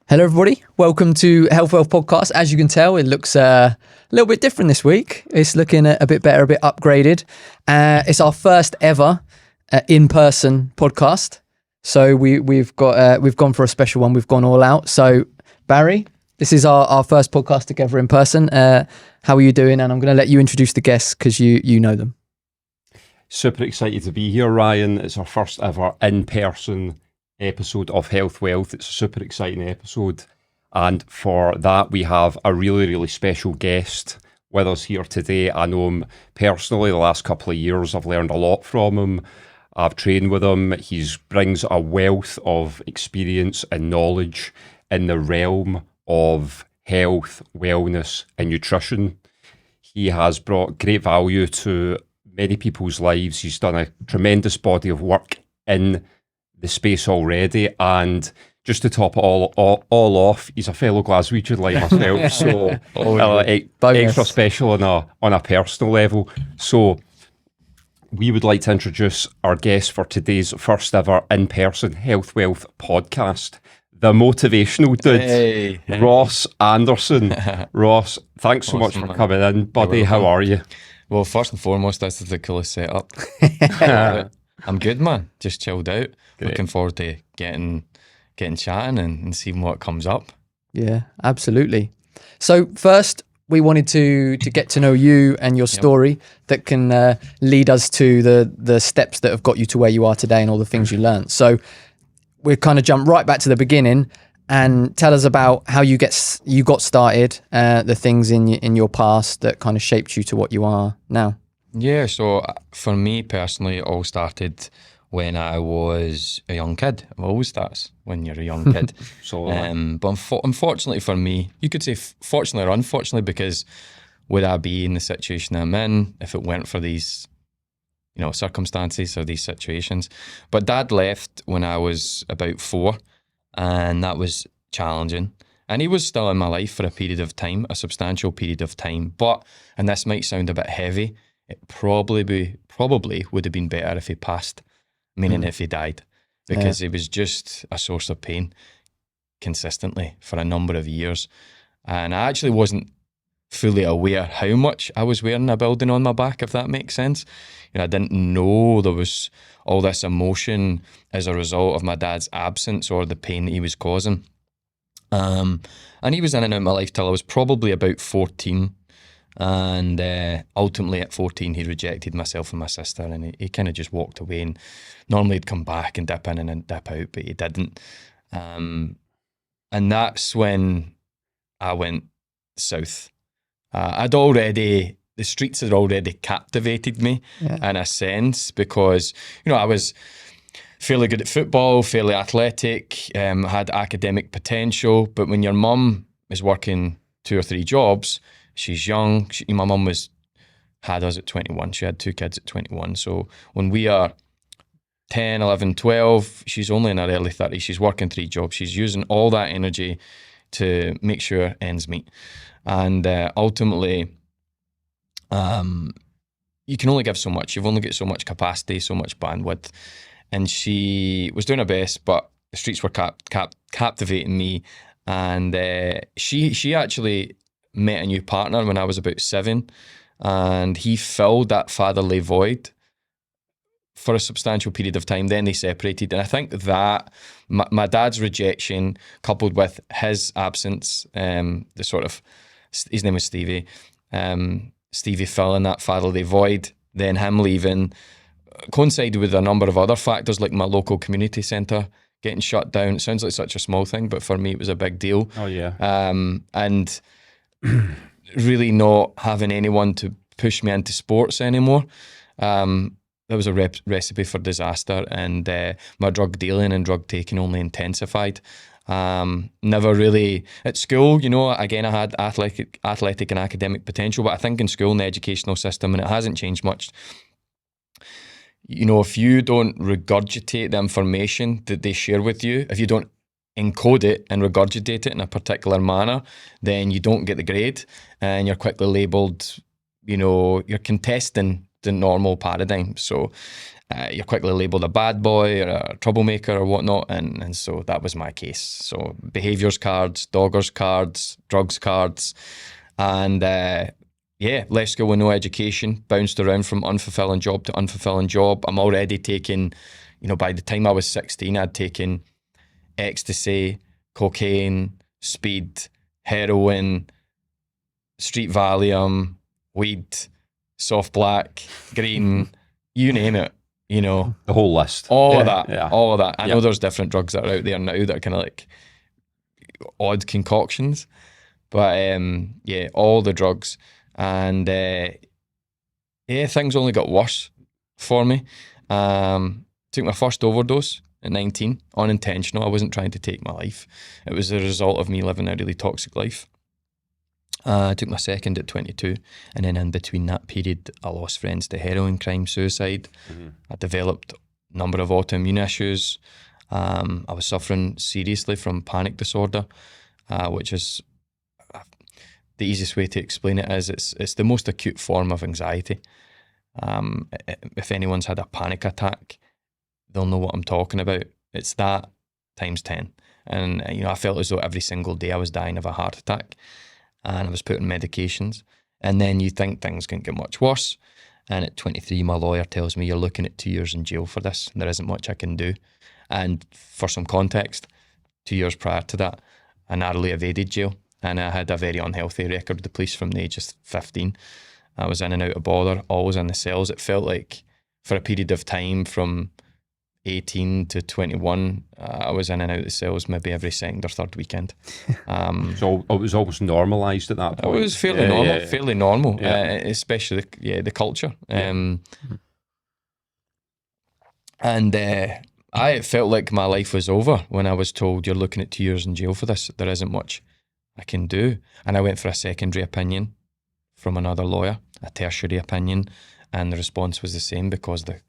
Hello, everybody. Welcome to Health Wealth Podcast. As you can tell, it looks a little bit different this week. It's looking a bit better, a bit upgraded. It's our first ever in-person podcast. So we've gone for a special one. We've gone all out. So Barry, this is our first podcast together in person. How are you doing? And I'm going to let you introduce the guests because you know them. Super excited to be here, Ryan. It's our first ever in-person episode of Health Wealth. It's a super exciting episode, and for that we have a really special guest with us here today. I know him personally the last couple of years. I've learned a lot from him. I've trained with him. He brings a wealth of experience and knowledge in the realm of health, wellness and nutrition. He has brought great value to many people's lives. He's done a tremendous body of work in the space already, and just to top it all off, he's a fellow Glaswegian like myself, so extra special on a personal level. So we would like to introduce our guest for today's first ever in-person Health Wealth podcast, the motivational dude, hey. Ross Anderson. Ross, thanks so much for coming in, buddy. How are you? Well, first and foremost, this is the coolest setup. I'm good, man. Just chilled out. Great. Looking forward to getting chatting and seeing what comes up. Yeah, absolutely. So first, we wanted to get to know you and your story that can lead us to the steps that have got you to where you are today and all the things you learned. So we'll kind of jump right back to the beginning and tell us about how you got started, the things in your past that kind of shaped you to what you are now. Yeah, so for me personally, it all started when I was a young kid. It always starts when you're a young kid. But unfortunately for me, you could say fortunately or unfortunately, because would I be in the situation I'm in if it weren't for these, circumstances or these situations? But Dad left when I was about 4, and that was challenging. And he was still in my life for a period of time, a substantial period of time. But, and this might sound a bit heavy, it probably would have been better if he passed, meaning if he died, because it was just a source of pain consistently for a number of years. And I actually wasn't fully aware how much I was wearing a building on my back, if that makes sense. I didn't know there was all this emotion as a result of my dad's absence or the pain that he was causing. And he was in and out of my life till I was probably about 14. And ultimately at 14 he rejected myself and my sister, and he kind of just walked away. And normally he'd come back and dip in and then dip out, but he didn't. And that's when I went south. The streets had already captivated me in a sense, because I was fairly good at football, fairly athletic, had academic potential, but when your mum is working 2 or 3 jobs, she's young. My mum had us at 21. She had 2 kids at 21. So when we are 10, 11, 12, she's only in her early 30s. She's working 3 jobs. She's using all that energy to make sure ends meet. And ultimately, you can only give so much. You've only got so much capacity, so much bandwidth. And she was doing her best, but the streets were captivating me. And she actually met a new partner when I was about 7, and he filled that fatherly void for a substantial period of time. Then they separated, and I think that my dad's rejection coupled with his absence, his name was Stevie, Stevie filling that fatherly void, then him leaving, coincided with a number of other factors like my local community centre getting shut down. It sounds like such a small thing, but for me it was a big deal. Oh yeah. And really not having anyone to push me into sports anymore. That was a recipe for disaster, and my drug dealing and drug taking only intensified. Never really at school, again, I had athletic and academic potential, but I think in school, in the educational system, and it hasn't changed much, if you don't regurgitate the information that they share with you, if you don't encode it and regurgitate it in a particular manner, then you don't get the grade, and you're quickly labelled, you're contesting the normal paradigm. So you're quickly labelled a bad boy or a troublemaker or whatnot, and so that was my case. So behaviours cards, doggers cards, drugs cards, and left school with no education, bounced around from unfulfilling job to unfulfilling job. I'm already taking, by the time I was 16, I'd taken ecstasy, cocaine, speed, heroin, street Valium, weed, soft black, green, you name it, The whole list. all of that. I know there's different drugs that are out there now that are kind of like odd concoctions, but all the drugs. And things only got worse for me. Took my first overdose at 19, unintentional. I wasn't trying to take my life. It was the result of me living a really toxic life. I took my second at 22, and then in between that period, I lost friends to heroin, crime, suicide. I developed a number of autoimmune issues. I was suffering seriously from panic disorder, which is the easiest way to explain it is it's the most acute form of anxiety. If anyone's had a panic attack, they'll know what I'm talking about. It's that times 10. And, I felt as though every single day I was dying of a heart attack, and I was put on medications. And then you think things can get much worse. And at 23, my lawyer tells me, you're looking at 2 years in jail for this. There isn't much I can do. And for some context, 2 years prior to that, I narrowly evaded jail. And I had a very unhealthy record with the police from the age of 15. I was in and out of bother, always in the cells. It felt like for a period of time from 18 to 21, I was in and out of the cells maybe every second or third weekend. So it was almost normalised at that point. It was fairly normal, especially the culture. I felt like my life was over when I was told, you're looking at 2 years in jail for this. There isn't much I can do. And I went for a secondary opinion from another lawyer, a tertiary opinion, and the response was the same because the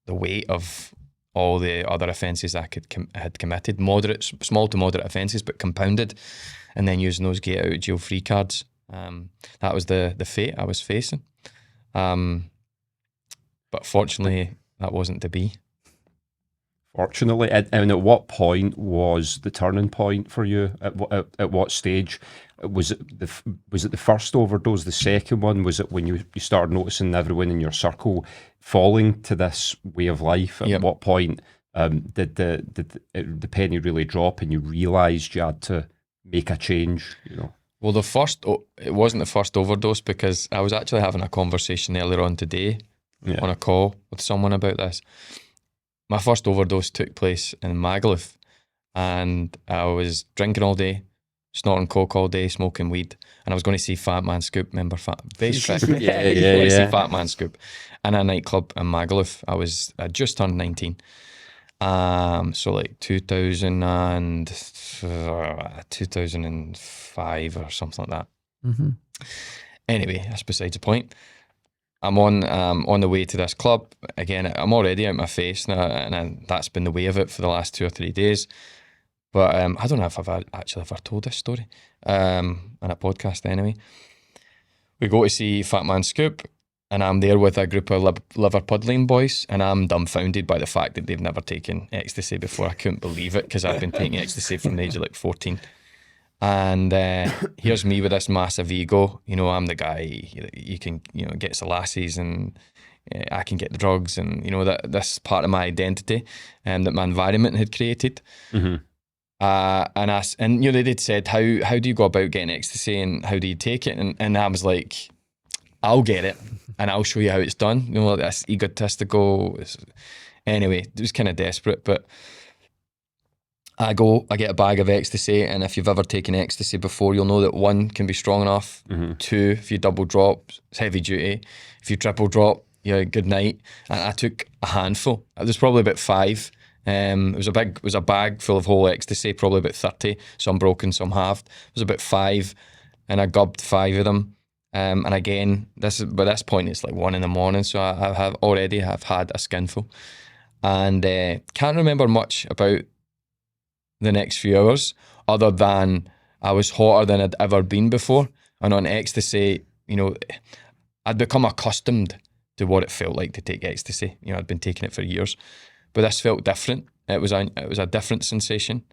weight of all the other offences I had committed, small to moderate offences, but compounded, and then using those get out of jail free cards. That was the fate I was facing. But fortunately, that wasn't to be. Fortunately, and at what point was the turning point for you? At what stage? Was it the first overdose? The second one? Was it when you started noticing everyone in your circle falling to this way of life? At what point did the penny really drop and you realised you had to make a change? Well, it wasn't the first overdose because I was actually having a conversation earlier on today on a call with someone about this. My first overdose took place in Magaluf, and I was drinking all day, snorting coke all day, smoking weed, and I was going to see Fat Man Scoop. Remember bass track? Going to see Fat Man Scoop in a nightclub in Magaluf. I just turned 19. So like 2005 or something like that. Anyway, that's besides the point. I'm on the way to this club. Again, I'm already out my face now, and that's been the way of it for the last 2 or 3 days. But I don't know if I've actually ever told this story on a podcast anyway. We go to see Fat Man Scoop, and I'm there with a group of Liverpudlian boys, and I'm dumbfounded by the fact that they've never taken ecstasy before. I couldn't believe it because I've been taking ecstasy from the age of like 14. And here's me with this massive ego. I'm the guy you can, gets the lassies, and I can get the drugs, and that this part of my identity that my environment had created. And they'd said, how do you go about getting ecstasy, and how do you take it? And I was like, I'll get it, and I'll show you how it's done. That's egotistical. Anyway, it was kind of desperate, but I get a bag of ecstasy, and if you've ever taken ecstasy before, you'll know that 1 can be strong enough. 2, if you double drop, it's heavy duty. If you triple drop, good night. And I took a handful. It was probably about 5. It was a bag full of whole ecstasy, probably about 30, some broken, some halved. It was about 5, and I gubbed 5 of them. And again, by this point, it's like 1 a.m, so I have had a skinful, and can't remember much about the next few hours, other than I was hotter than I'd ever been before. And on ecstasy, I'd become accustomed to what it felt like to take ecstasy. You know, I'd been taking it for years, but this felt different. It was a different sensation,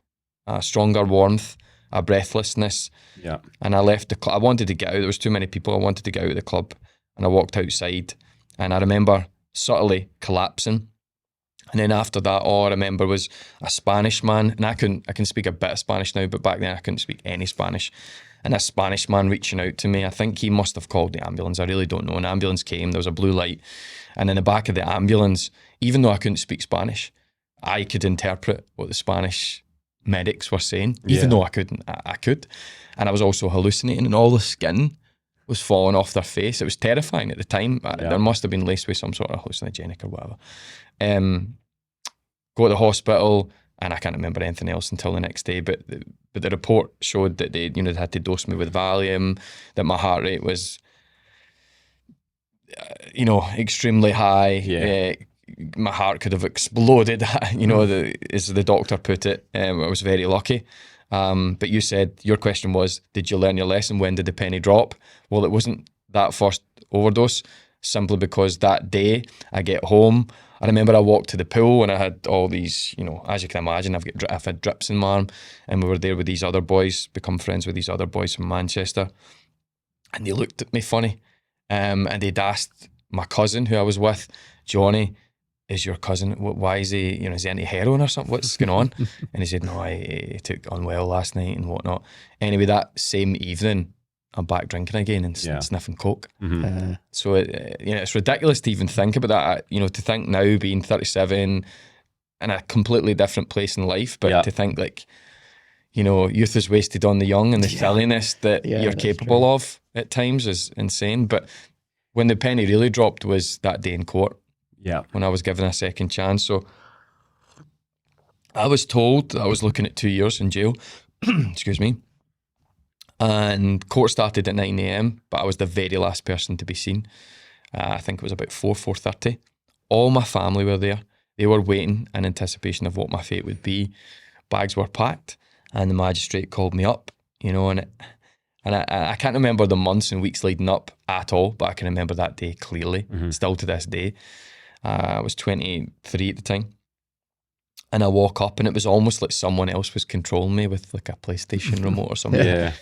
a stronger warmth, a breathlessness. Yeah. And I left the club. I wanted to get out. There was too many people. I wanted to get out of the club, and I walked outside, and I remember subtly collapsing. And then after that, all I remember was a Spanish man, and I can speak a bit of Spanish now, but back then I couldn't speak any Spanish. And a Spanish man reaching out to me. I think he must have called the ambulance. I really don't know. An ambulance came, there was a blue light. And in the back of the ambulance, even though I couldn't speak Spanish, I could interpret what the Spanish medics were saying, even though I couldn't. I could. And I was also hallucinating, and all the skin was falling off their face. It was terrifying at the time. There must have been laced with some sort of hallucinogenic or whatever. Go to the hospital, and I can't remember anything else until the next day. But the report showed that they had to dose me with Valium, that my heart rate was, extremely high. Yeah. My heart could have exploded. As the doctor put it. I was very lucky. But you said your question was, did you learn your lesson? When did the penny drop? Well, it wasn't that first overdose, simply because that day I get home. I remember I walked to the pool and I had all these, as you can imagine, I've had drips in my arm, and we were there with these other boys, become friends with these other boys from Manchester, and they looked at me funny, and they'd asked my cousin who I was with, Johnny, is your cousin, why is he, is he into heroin or something? What's going on? And he said, no, he took unwell last night and whatnot. Anyway, that same evening, I'm back drinking again and sniffing coke. Mm-hmm. So it's ridiculous to even think about that. To think now, being 37, in a completely different place in life, but to think youth is wasted on the young, and the silliness that you're capable of at times is insane. But when the penny really dropped was that day in court. Yeah, when I was given a second chance. So I was told I was looking at 2 years in jail. Excuse me. And court started at 9 a.m, but I was the very last person to be seen. I think it was about 4:30. All my family were there. They were waiting in anticipation of what my fate would be. Bags were packed, and the magistrate called me up, and I can't remember the months and weeks leading up at all, but I can remember that day clearly, still to this day. I was 23 at the time. And I walk up, and it was almost like someone else was controlling me with like a PlayStation remote or something. Yeah.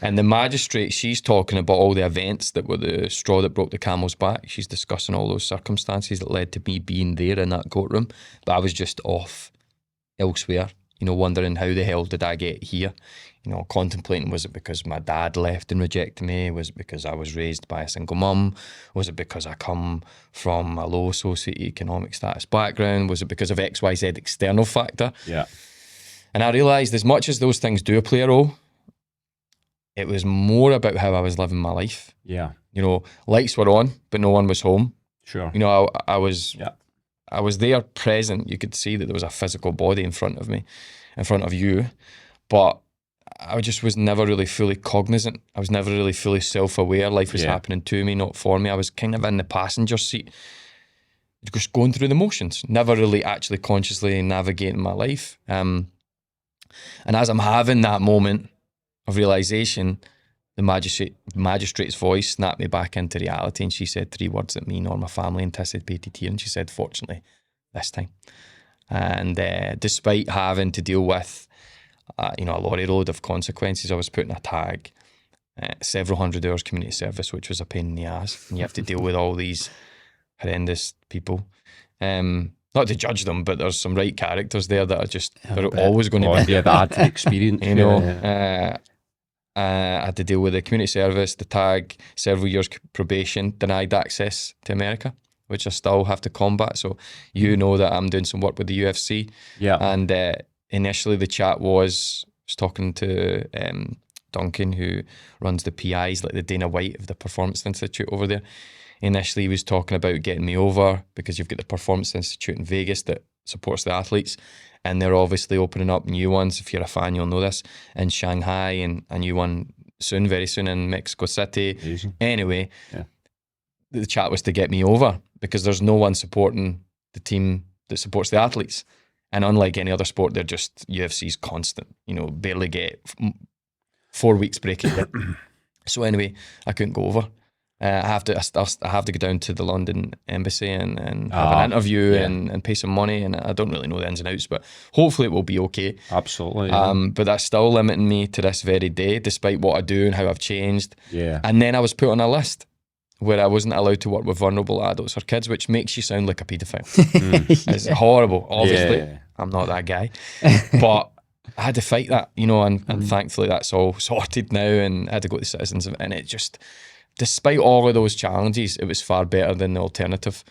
And the magistrate, she's talking about all the events that were the straw that broke the camel's back. She's discussing all those circumstances that led to me being there in that courtroom. But I was just off elsewhere, wondering how the hell did I get here? Contemplating, was it because my dad left and rejected me? Was it because I was raised by a single mum? Was it because I come from a low socioeconomic status background? Was it because of XYZ external factor? Yeah. And I realised, as much as those things do play a role, it was more about how I was living my life. Yeah. Lights were on, but no one was home. Sure. I was there present. You could see that there was a physical body in front of me, in front of you, but I just was never really fully cognizant. I was never really fully self-aware. Life was happening to me, not for me. I was kind of in the passenger seat, just going through the motions, never really actually consciously navigating my life. And as I'm having that moment of realisation, the magistrate's voice snapped me back into reality, and she said 3 words that me nor my family anticipated here, and she said, fortunately, this time. And despite having to deal with a lorry load of consequences, I was put in a tag, several hundred hours community service, which was a pain in the ass, and you have to deal with all these horrendous people. Not to judge them, but there's some right characters there that are just, they're always going to be there. Yeah, the experience. I had to deal with the community service, the tag, several years probation, denied access to America, which I still have to combat. So that I'm doing some work with the UFC. Yeah. And initially the chat was talking to Duncan, who runs the PIs, like the Dana White of the Performance Institute over there. Initially he was talking about getting me over, because you've got the Performance Institute in Vegas that supports the athletes, and they're obviously opening up new ones. If you're a fan, you'll know this, in Shanghai, and a new one very soon in Mexico City. Amazing. Anyway, the chat was to get me over, because there's no one supporting the team that supports the athletes. And unlike any other sport, they're just, UFC's constant, barely get 4 weeks break it. So anyway, I couldn't go over. I have to go down to the London embassy and have an interview and pay some money, and I don't really know the ins and outs, but hopefully it will be okay. Absolutely. But that's still limiting me to this very day, despite what I do and how I've changed. Yeah. And then I was put on a list where I wasn't allowed to work with vulnerable adults or kids, which makes you sound like a paedophile. It's horrible. Obviously, I'm not that guy, but I had to fight that, and thankfully that's all sorted now, and I had to go to Citizens, and it just, despite all of those challenges, it was far better than the alternative.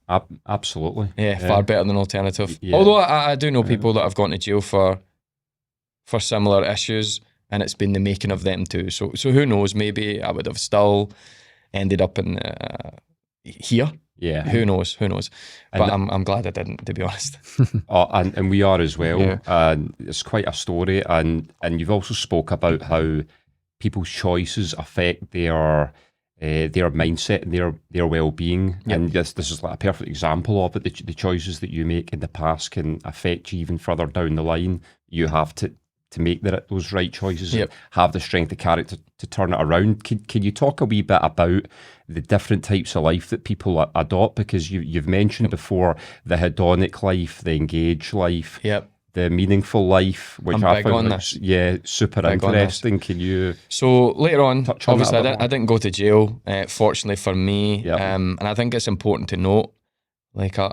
Absolutely. Yeah, far better than alternative. Yeah. Although I do know people that have gone to jail for similar issues, and it's been the making of them too. So who knows? Maybe I would have still ended up in here. Yeah. Who knows? But I'm glad I didn't, to be honest. And we are as well. Yeah. And it's quite a story. And you've also spoke about how people's choices affect their mindset and their well-being. Yep. And this is like a perfect example of it. The choices that you make in the past can affect you even further down the line. You have to make those right choices, Yep. and have the strength of character to turn it around. Can you talk a wee bit about the different types of life that people adopt? Because you've mentioned before the hedonic life, the engaged life, Yep. the meaningful life, which I'm I big found on like, this. super Big on interesting. Can you So later on, touch on obviously that a bit I didn't go to jail, fortunately for me. Yep. And I think it's important to note, like a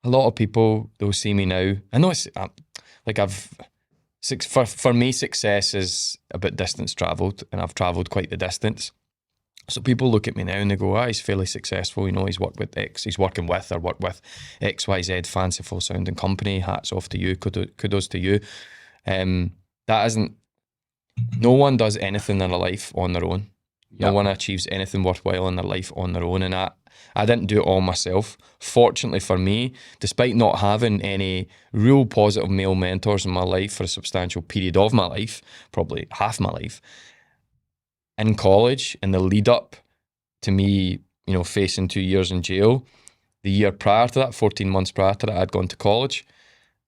lot of people, they'll see me now. I know it's like for me, success is about distance travelled, and I've travelled quite the distance. So people look at me now and they go, he's fairly successful, he's worked with he's working with or worked with XYZ fanciful sounding company. Hats off to you, kudos to you. That isn't, no one does anything in their life on their own. No Yep. one achieves anything worthwhile in their life on their own, and I didn't do it all myself. Fortunately for me, despite not having any real positive male mentors in my life for a substantial period of my life, probably half my life, in college, in the lead up to me, facing 2 years in jail, the year prior to that, 14 months prior to that, I'd gone to college.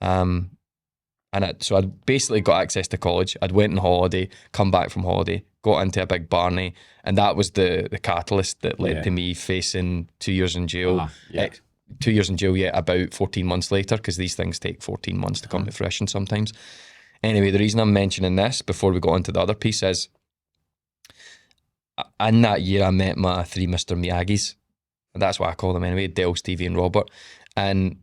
So I'd basically got access to college. I'd went on holiday, come back from holiday, got into a big Barney, and that was the catalyst that led to me facing 2 years in jail. 2 years in jail, about 14 months later, because these things take 14 months to come to fruition sometimes. Anyway, the reason I'm mentioning this before we go on to the other piece is, in that year I met my 3 Mr. Miyagis. That's what I call them anyway, Dale, Stevie and Robert. And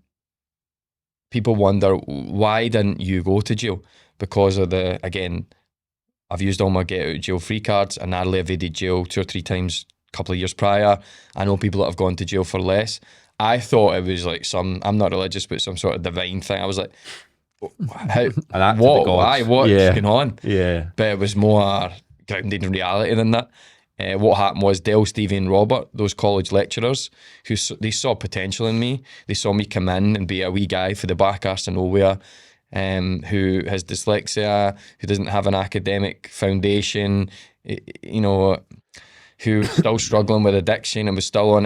people wonder, why didn't you go to jail? Because of I've used all my get out of jail free cards. I narrowly evaded jail 2 or 3 times a couple of years prior. I know people that have gone to jail for less. I thought it was like I'm not religious, but some sort of divine thing. I was like, how, what, why, what's going on? Yeah. But it was more grounded in reality than that. What happened was Dale, Stevie and Robert, those college lecturers, they saw potential in me. They saw me come in and be a wee guy for the back arse of nowhere, who has dyslexia, who doesn't have an academic foundation, who's still struggling with addiction and was still on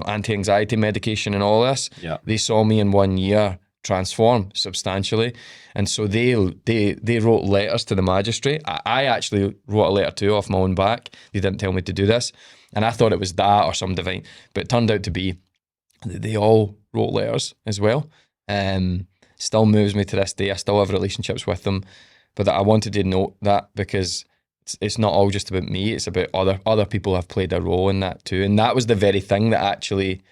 anti-anxiety medication and all this. Yeah. They saw me in 1 year transform substantially, and so they wrote letters to the magistrate. I actually wrote a letter too off my own back. They didn't tell me to do this, and I thought it was that or some divine, but it turned out to be that they all wrote letters as well. Still moves me to this day. I still have relationships with them, but I wanted to note that because it's not all just about me. It's about other people have played a role in that too, and that was the very thing that actually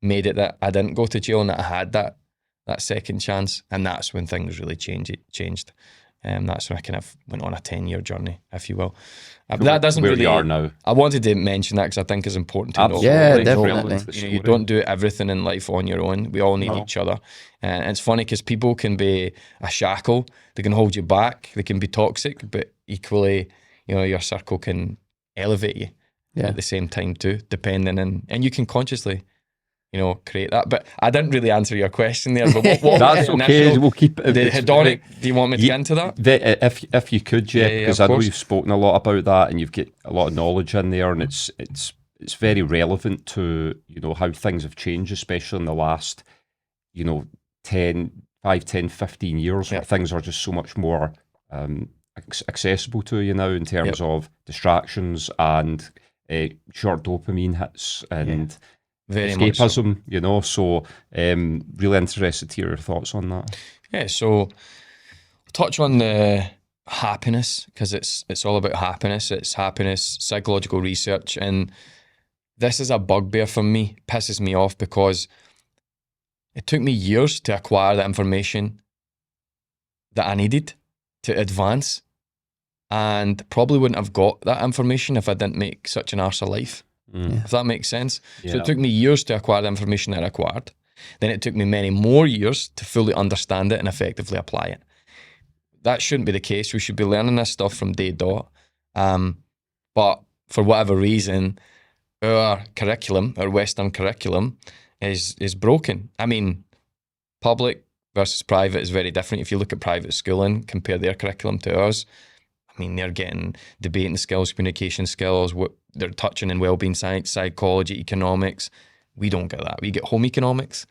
made it that I didn't go to jail and that I had that second chance, and that's when things really changed. That's when I kind of went on a 10-year journey, if you will. That doesn't where really. You are now. I wanted to mention that because I think it's important to know. Yeah, Like, definitely. you don't do everything in life on your own. We all need each other, and it's funny because people can be a shackle. They can hold you back. They can be toxic, but equally, your circle can elevate you at the same time too, depending and you can consciously create that. But I didn't really answer your question there. But what that's okay. We'll keep it. The hedonic. Do you want me to get into that? If you could, because I know you've spoken a lot about that, and you've got a lot of knowledge in there, and it's very relevant to how things have changed, especially in the last 5, 10, 15 years, where things are just so much more accessible to you now in terms of distractions and short dopamine hits and very much so. escapism, you know. So really interested to hear your thoughts on that. Yeah, so touch on the happiness, because it's all about happiness. It's happiness, psychological research, and this is a bugbear for me. Pisses me off because it took me years to acquire the information that I needed to advance, and probably wouldn't have got that information if I didn't make such an arse of life. If that makes sense. So it took me years to acquire the information that I acquired. Then it took me many more years to fully understand it and effectively apply it. That shouldn't be the case. We should be learning this stuff from day dot. But for whatever reason, our curriculum, our Western curriculum, is broken. I mean, public versus private is very different. If you look at private schooling, compare their curriculum to ours, I mean, they're getting debating skills, communication skills, what they're touching in wellbeing science, psychology, economics. We don't get that. We get home economics.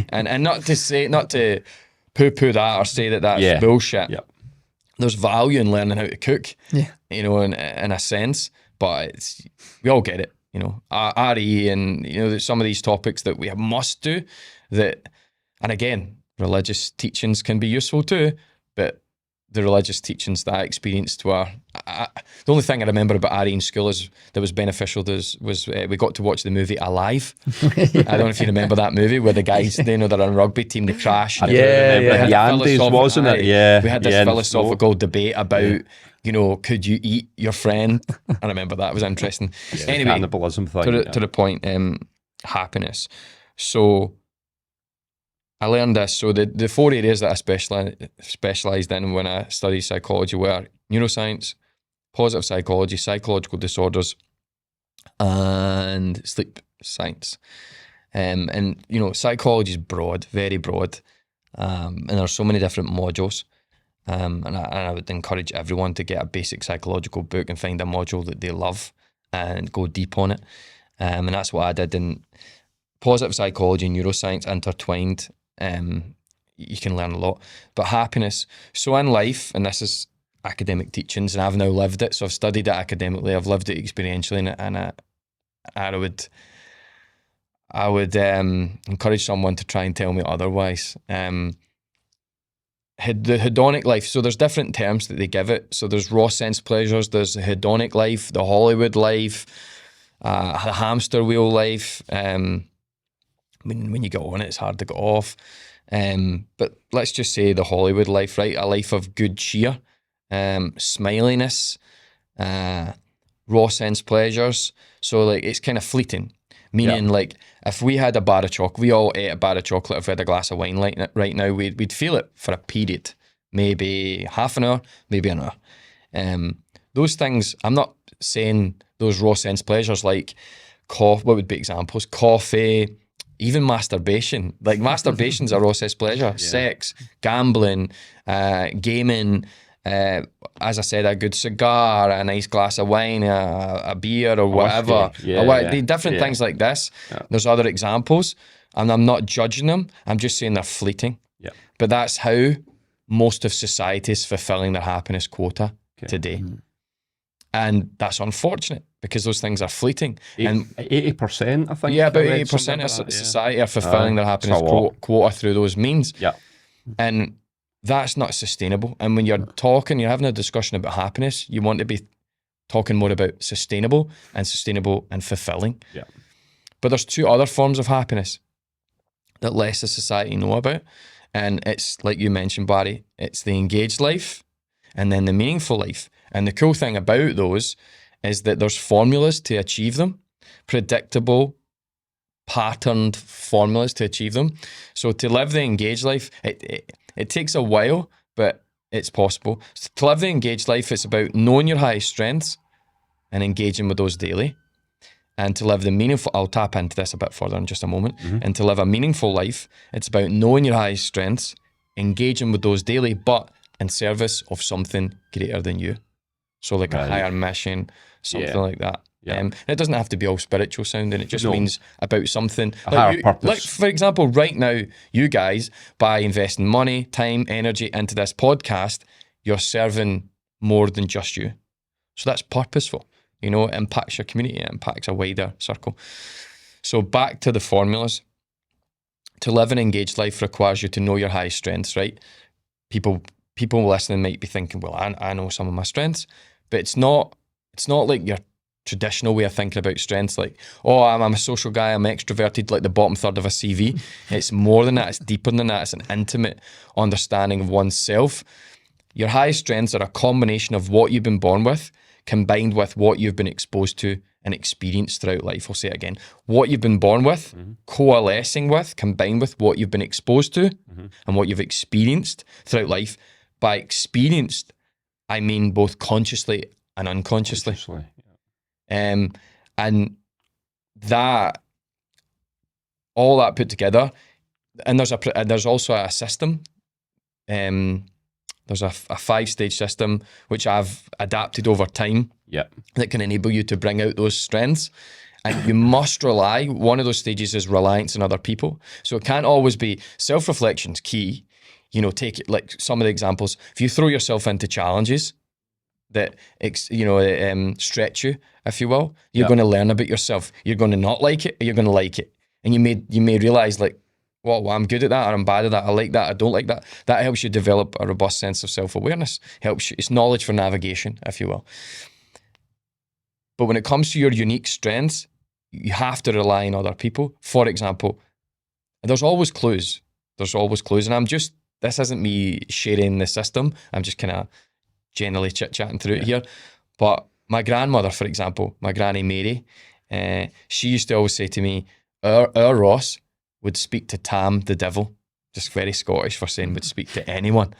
and not to poo-poo that or say that that's bullshit. Yep. There's value in learning how to cook, Yeah. you know, in a sense, but we all get it, you know, RE and, you know, there's some of these topics that we must do that, and again, religious teachings can be useful too, but the religious teachings that I experienced were, the only thing I remember about RE in school is that was beneficial was we got to watch the movie Alive. I don't know if you remember that movie where the guys, they know they're on a rugby team, they crash. The Andes, wasn't it? Yeah. We had this philosophical debate about, you know, could you eat your friend? I remember that. It was interesting. Anyway, cannibalism thing. To the point, happiness. So I learned this. So the 4 areas that I specialised in when I studied psychology were neuroscience, positive psychology, psychological disorders, and sleep science. And, you know, psychology is broad, very broad. And there are so many different modules. And I would encourage everyone to get a basic psychological book and find a module that they love and go deep on it. And that's what I did in positive psychology and neuroscience intertwined. You can learn a lot. But happiness, so in life, and this is academic teachings, and I've now lived it, so I've studied it academically, I've lived it experientially, and I would encourage someone to try and tell me otherwise. The hedonic life, so there's different terms that they give it. So there's raw sense pleasures, there's the hedonic life, the Hollywood life, the hamster wheel life. When you get on it, it's hard to get off. But let's just say the Hollywood life, right? A life of good cheer, smiliness, raw sense pleasures. So like it's kind of fleeting. Meaning like if we had a bar of chocolate, we all ate a bar of chocolate, if we had a glass of wine like right now, we'd feel it for a period. Maybe half an hour, maybe an hour. Those things, I'm not saying those raw sense pleasures like what would be examples? Coffee, even masturbation. Like masturbation's a raw sense pleasure. Sex, gambling, gaming, as I said, a good cigar, a nice glass of wine, a beer or whatever. Different things like this. Yeah. There's other examples, and I'm not judging them. I'm just saying they're fleeting. Yeah. But that's how most of society is fulfilling their happiness quota today. Mm-hmm. And that's unfortunate because those things are fleeting. And 80%, I think. Yeah, about 80% of society are fulfilling their happiness quota through those means. Yeah. And that's not sustainable. And when you're having a discussion about happiness, you want to be talking more about sustainable and fulfilling. Yeah. But there's two other forms of happiness that less of society know about. And it's like you mentioned, Barry, it's the engaged life and then the meaningful life. And the cool thing about those is that there's formulas to achieve them, predictable, patterned formulas to achieve them. So to live the engaged life, it takes a while, but it's possible. So to live the engaged life, it's about knowing your highest strengths and engaging with those daily. And to live the meaningful, I'll tap into this a bit further in just a moment. Mm-hmm. And to live a meaningful life, it's about knowing your highest strengths, engaging with those daily, but in service of something greater than you. So like a higher mission, something like that. Yeah. It doesn't have to be all spiritual sounding. It just means about something. A higher purpose. Like, for example, right now, you guys, by investing money, time, energy into this podcast, you're serving more than just you. So that's purposeful. You know, it impacts your community, it impacts a wider circle. So back to the formulas. To live an engaged life requires you to know your highest strengths, right? People listening might be thinking, well, I know some of my strengths, but it's not like your traditional way of thinking about strengths, like, oh, I'm a social guy, I'm extroverted, like the bottom third of a CV. It's more than that, it's deeper than that, it's an intimate understanding of oneself. Your highest strengths are a combination of what you've been born with, combined with what you've been exposed to and experienced throughout life. I'll say it again. What you've been born with, coalescing with, combined with what you've been exposed to and what you've experienced throughout life. By experienced, I mean both consciously and unconsciously. And that, all that put together, and there's also a system. There's a 5-stage system which I've adapted over time that can enable you to bring out those strengths. And you must rely, one of those stages is reliance on other people. So it can't always be, self-reflection's key. You know, take it like some of the examples. If you throw yourself into challenges that, stretch you, if you will, you're going to learn about yourself. You're going to not like it, or you're going to like it. And you may realize, like, well, I'm good at that, or I'm bad at that, I like that, I don't like that. That helps you develop a robust sense of self-awareness. Helps you, it's knowledge for navigation, if you will. But when it comes to your unique strengths, you have to rely on other people. For example, there's always clues. And this isn't me sharing the system. I'm just kind of generally chit-chatting through it here. But my grandmother, for example, my granny Mary, she used to always say to me, our Ross would speak to Tam, the devil, just very Scottish for saying would speak to anyone.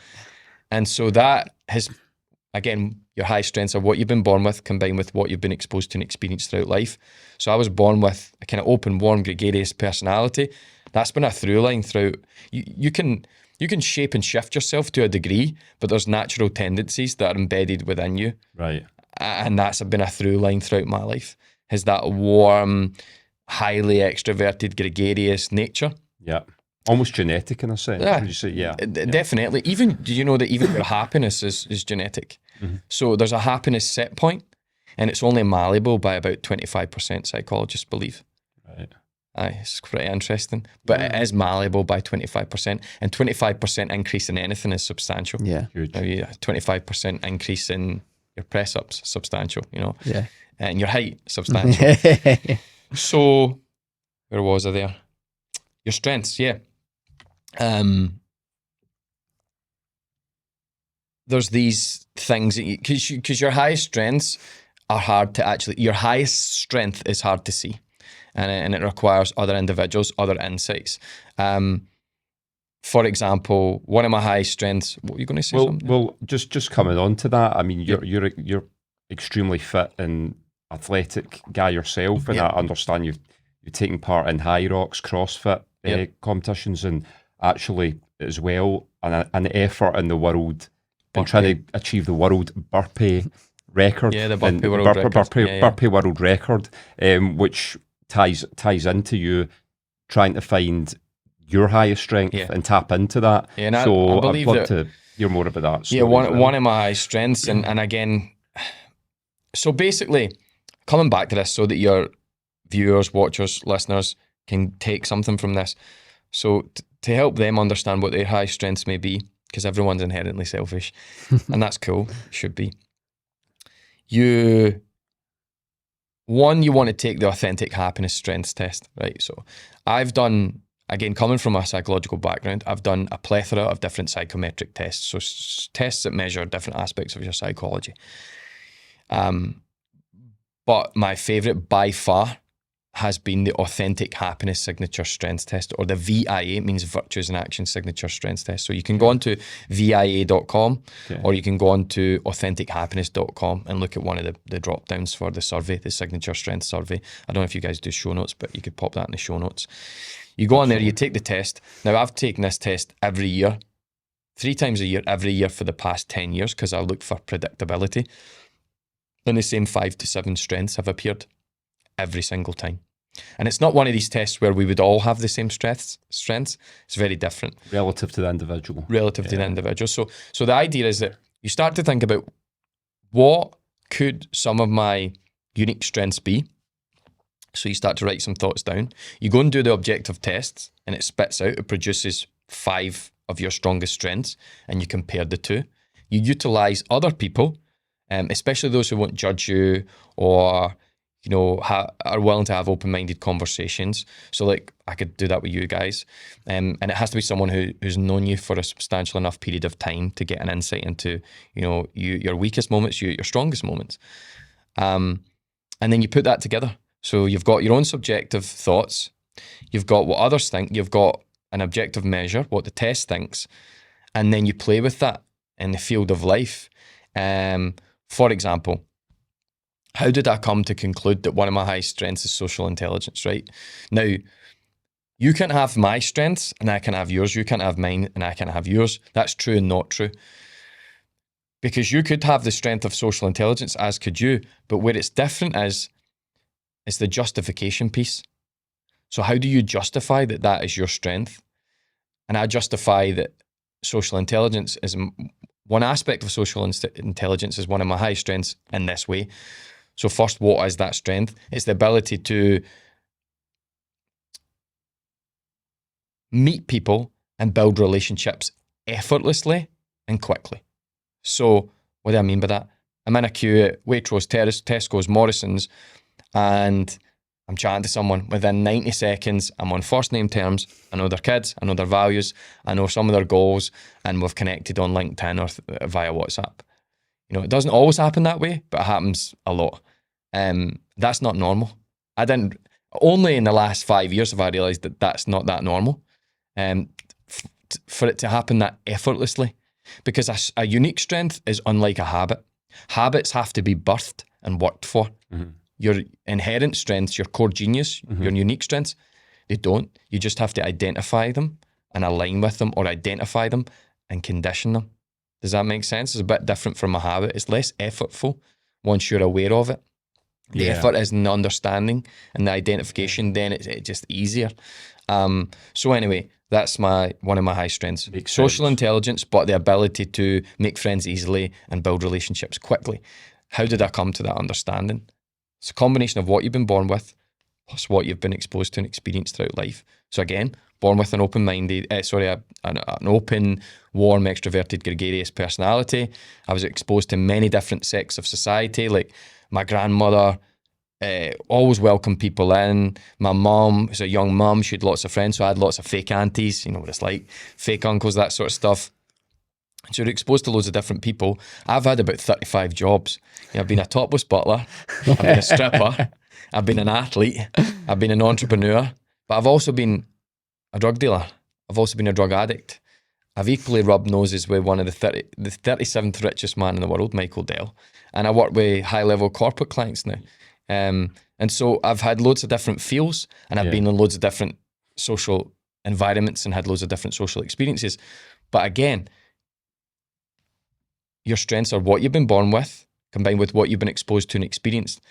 And so that has, again, your high strengths are what you've been born with, combined with what you've been exposed to and experienced throughout life. So I was born with a kind of open, warm, gregarious personality. That's been a through line throughout. You can shape and shift yourself to a degree, but there's natural tendencies that are embedded within you. Right. And that's been a through line throughout my life, is that warm, highly extroverted, gregarious nature. Yeah. Almost genetic in a sense. Yeah. Would you say? Definitely. Even, do you know that even your happiness is genetic? So there's a happiness set point, and it's only malleable by about 25%, psychologists believe. Right. It's pretty interesting, but it is malleable by 25%, and 25% increase in anything is substantial. Yeah. Huge. 25% increase in your press ups, substantial, Yeah. and your height, substantial. So, where was I there? Your strengths, yeah. There's these things because your highest strengths are hard to actually. Your highest strength is hard to see. And it requires other individuals, other insights. For example, one of my high strengths. What were you going to say? Well, just coming on to that. I mean, you're extremely fit and athletic guy yourself, and I understand you've taken part in high rocks, CrossFit competitions, and actually as well an effort in the world and trying to achieve the world burpee record. Yeah, the burpee world record. Burpee world record, which ties into you trying to find your highest strength and tap into that. Yeah, and so I believe I'd love to hear more about that. Yeah, one of my high strengths, and again, so basically, coming back to this so that your viewers, watchers, listeners can take something from this. So to help them understand what their high strengths may be, because everyone's inherently selfish, and that's cool, should be. You want to take the authentic happiness strengths test, right? So I've done, again, coming from a psychological background, I've done a plethora of different psychometric tests, so tests that measure different aspects of your psychology. But my favorite by far has been the Authentic Happiness Signature Strengths Test, or the VIA. It means Virtues in Action Signature Strengths Test. So you can go on to VIA.com or you can go on to AuthenticHappiness.com and look at one of the drop downs for the survey, the Signature Strength Survey. I don't know if you guys do show notes, but you could pop that in the show notes. You go on there, you take the test. Now, I've taken this test every year, 3 times a year, every year for the past 10 years, because I look for predictability. And the same 5 to 7 strengths have appeared every single time. And it's not one of these tests where we would all have the same strengths. It's very different. Relative to the individual. To the individual. So the idea is that you start to think about what could some of my unique strengths be? So you start to write some thoughts down. You go and do the objective tests, and it spits out, it produces 5 of your strongest strengths, and you compare the 2. You utilize other people, especially those who won't judge you or, you know, are willing to have open-minded conversations. So like, I could do that with you guys. And it has to be someone who's known you for a substantial enough period of time to get an insight into, you know, your weakest moments, your strongest moments. And then you put that together. So you've got your own subjective thoughts, you've got what others think, you've got an objective measure, what the test thinks, and then you play with that in the field of life. For example, how did I come to conclude that one of my highest strengths is social intelligence, right? Now, you can have my strengths and I can have yours. You can't have mine and I can't have yours. That's true and not true. Because you could have the strength of social intelligence, as could you, but where it's different is the justification piece. So how do you justify that that is your strength? And I justify that social intelligence is one aspect of social intelligence is one of my high strengths in this way. So first, what is that strength? It's the ability to meet people and build relationships effortlessly and quickly. So what do I mean by that? I'm in a queue at Waitrose, Tesco's, Morrison's, and I'm chatting to someone. Within 90 seconds, I'm on first name terms. I know their kids, I know their values, I know some of their goals, and we've connected on LinkedIn or via WhatsApp. You know, it doesn't always happen that way, but it happens a lot. That's not normal. Only in the last 5 years have I realised that that's not that normal. For it to happen that effortlessly. Because a unique strength is unlike a habit. Habits have to be birthed and worked for. Mm-hmm. Your inherent strengths, your core genius, mm-hmm. your unique strengths, they don't. You just have to identify them and align with them, or identify them and condition them. Does that make sense? It's a bit different from a habit. It's less effortful once you're aware of it. The effort is in the understanding and the identification, then it's just easier. So anyway, that's one of my high strengths. Social intelligence, but the ability to make friends easily and build relationships quickly. How did I come to that understanding? It's a combination of what you've been born with, plus what you've been exposed to and experienced throughout life. So again, born with an open-minded, an open, warm, extroverted, gregarious personality. I was exposed to many different sects of society, like my grandmother always welcomed people in. My mum was a young mum. She had lots of friends, so I had lots of fake aunties. You know what it's like, fake uncles, that sort of stuff. So you're exposed to loads of different people. I've had about 35 jobs. You know, I've been a topless butler. I've been a stripper. I've been an athlete. I've been an entrepreneur. But I've also been a drug dealer. I've also been a drug addict. I've equally rubbed noses with one of the 37th richest man in the world, Michael Dell. And I work with high-level corporate clients now. And so I've had loads of different feels, and I've been in loads of different social environments and had loads of different social experiences. But again, your strengths are what you've been born with, combined with what you've been exposed to and experienced.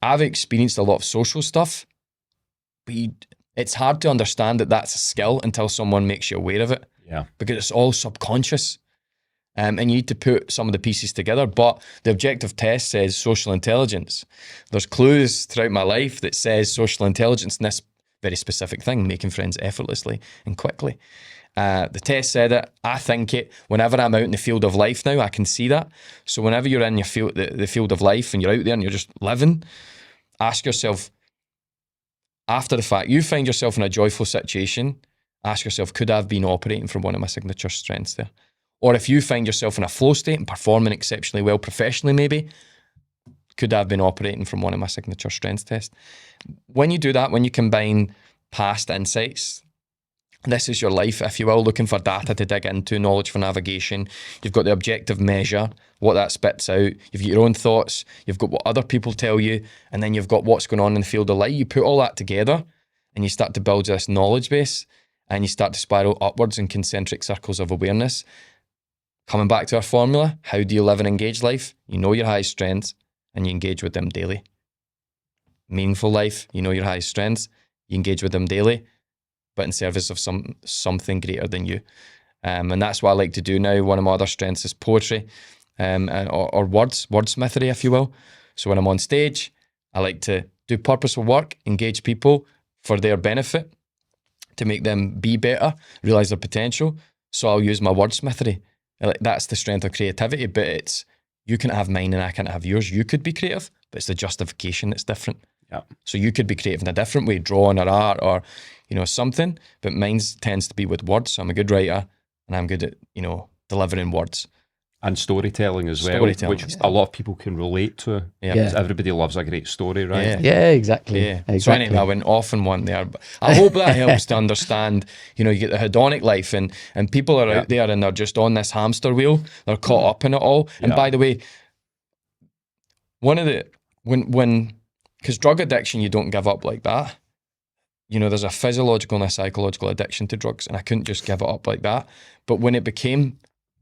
I've experienced a lot of social stuff, but it's hard to understand that that's a skill until someone makes you aware of it. Yeah. Because it's all subconscious. And you need to put some of the pieces together. But the objective test says social intelligence. There's clues throughout my life that says social intelligence in this very specific thing, making friends effortlessly and quickly. The test said it. I think it. Whenever I'm out in the field of life now, I can see that. So whenever you're in your field, the field of life, and you're out there and you're just living, ask yourself, after the fact, you find yourself in a joyful situation, ask yourself, could I have been operating from one of my signature strengths there? Or if you find yourself in a flow state and performing exceptionally well professionally maybe, could I have been operating from one of my signature strengths tests? When you do that, when you combine past insights, this is your life, if you will, looking for data to dig into, knowledge for navigation. You've got the objective measure, what that spits out. You've got your own thoughts. You've got what other people tell you. And then you've got what's going on in the field of life. You put all that together and you start to build this knowledge base, and you start to spiral upwards in concentric circles of awareness. Coming back to our formula, how do you live an engaged life? You know your highest strengths and you engage with them daily. Meaningful life, you know your highest strengths, you engage with them daily, but in service of something greater than you. And that's what I like to do now. One of my other strengths is poetry. or wordsmithery, if you will. So when I'm on stage, I like to do purposeful work, engage people for their benefit, to make them be better, realize their potential. So I'll use my wordsmithery. Like, that's the strength of creativity, but it's, you can have mine and I can't have yours. You could be creative, but it's the justification that's different. Yeah. So you could be creative in a different way, drawing or art or, something, but mine tends to be with words. So I'm a good writer and I'm good at, delivering words. And storytelling as well, which a lot of people can relate to. Yeah. Because everybody loves a great story, right? Yeah, exactly. Yeah. Exactly. So anyway, I went off on one there, but I hope that helps to understand, you get the hedonic life and people are out there and they're just on this hamster wheel. They're caught up in it all. And by the way, because drug addiction, you don't give up like that. There's a physiological and a psychological addiction to drugs, and I couldn't just give it up like that. But when it became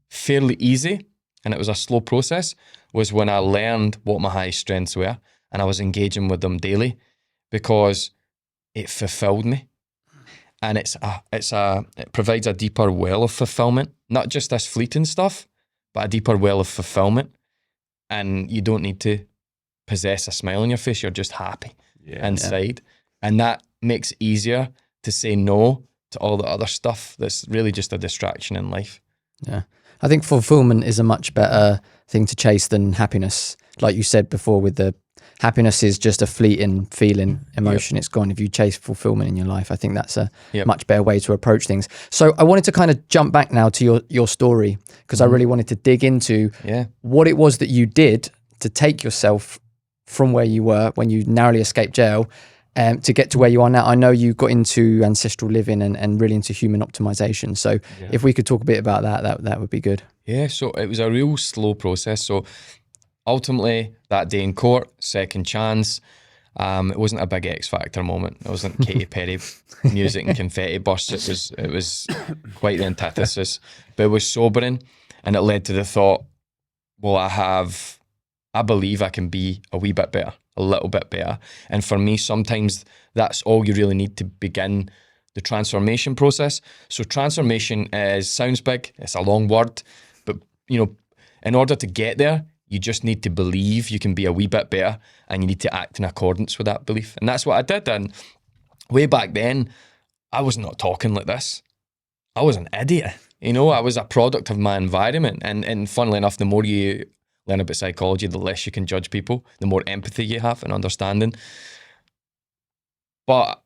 fairly easy, and it was a slow process, was when I learned what my high strengths were, and I was engaging with them daily, because it fulfilled me. And it provides a deeper well of fulfillment, not just this fleeting stuff, but a deeper well of fulfillment. And you don't need to possess a smile on your face, you're just happy inside. And that makes it easier to say no to all the other stuff that's really just a distraction in life. Yeah. I think fulfillment is a much better thing to chase than happiness. Like you said before, with the happiness is just a fleeting feeling, emotion. It's gone. If you chase fulfillment in your life, I think that's a much better way to approach things. So I wanted to kind of jump back now to your story, because I really wanted to dig into what it was that you did to take yourself from where you were when you narrowly escaped jail to get to where you are now. I know you got into ancestral living and really into human optimization. So if we could talk a bit about that would be good. Yeah, so it was a real slow process. So ultimately, that day in court, second chance, it wasn't a big X Factor moment. It wasn't Katy Perry music and confetti bursts. It was quite the antithesis, but it was sobering, and it led to the thought, well, I believe I can be a wee bit better, a little bit better. And for me, sometimes that's all you really need to begin the transformation process. So transformation sounds big, it's a long word, but in order to get there, you just need to believe you can be a wee bit better, and you need to act in accordance with that belief. And that's what I did. And way back then, I was not talking like this. I was an idiot. I was a product of my environment. And funnily enough, the more you learn about psychology, the less you can judge people, the more empathy you have and understanding. But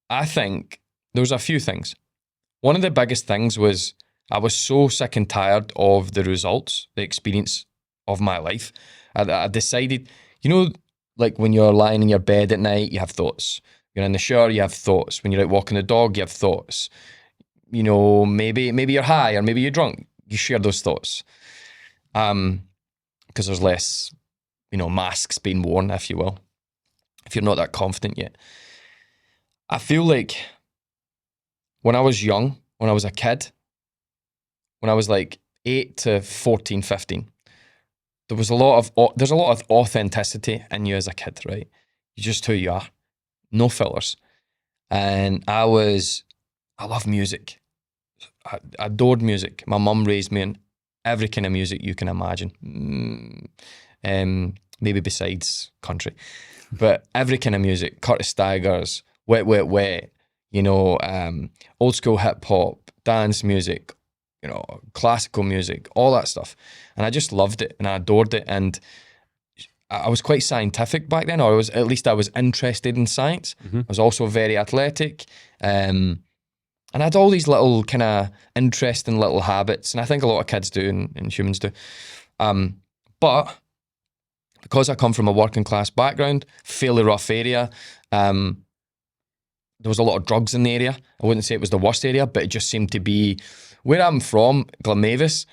I think there was a few things. One of the biggest things was I was so sick and tired of the results, the experience of my life. I decided, like when you're lying in your bed at night, you have thoughts. You're in the shower, you have thoughts. When you're out walking the dog, you have thoughts. Maybe you're high or maybe you're drunk. You share those thoughts. Because there's less, masks being worn, if you will, if you're not that confident yet. I feel like when I was young, when I was a kid, when I was like 8 to 14, 15, there's a lot of authenticity in you as a kid, right? You're just who you are, no fillers. And I love music. I adored music. My mum raised me in every kind of music you can imagine, maybe besides country, but every kind of music, Curtis Stigers, Wet, Wet, Wet, old school hip hop, dance music, classical music, all that stuff. And I just loved it and I adored it. And I was quite scientific back then, or I was interested in science. Mm-hmm. I was also very athletic. And I had all these little kind of interesting little habits, and I think a lot of kids do and humans do. But because I come from a working class background, fairly rough area, there was a lot of drugs in the area. I wouldn't say it was the worst area, but it just seemed to be where I'm from, Glenmavis.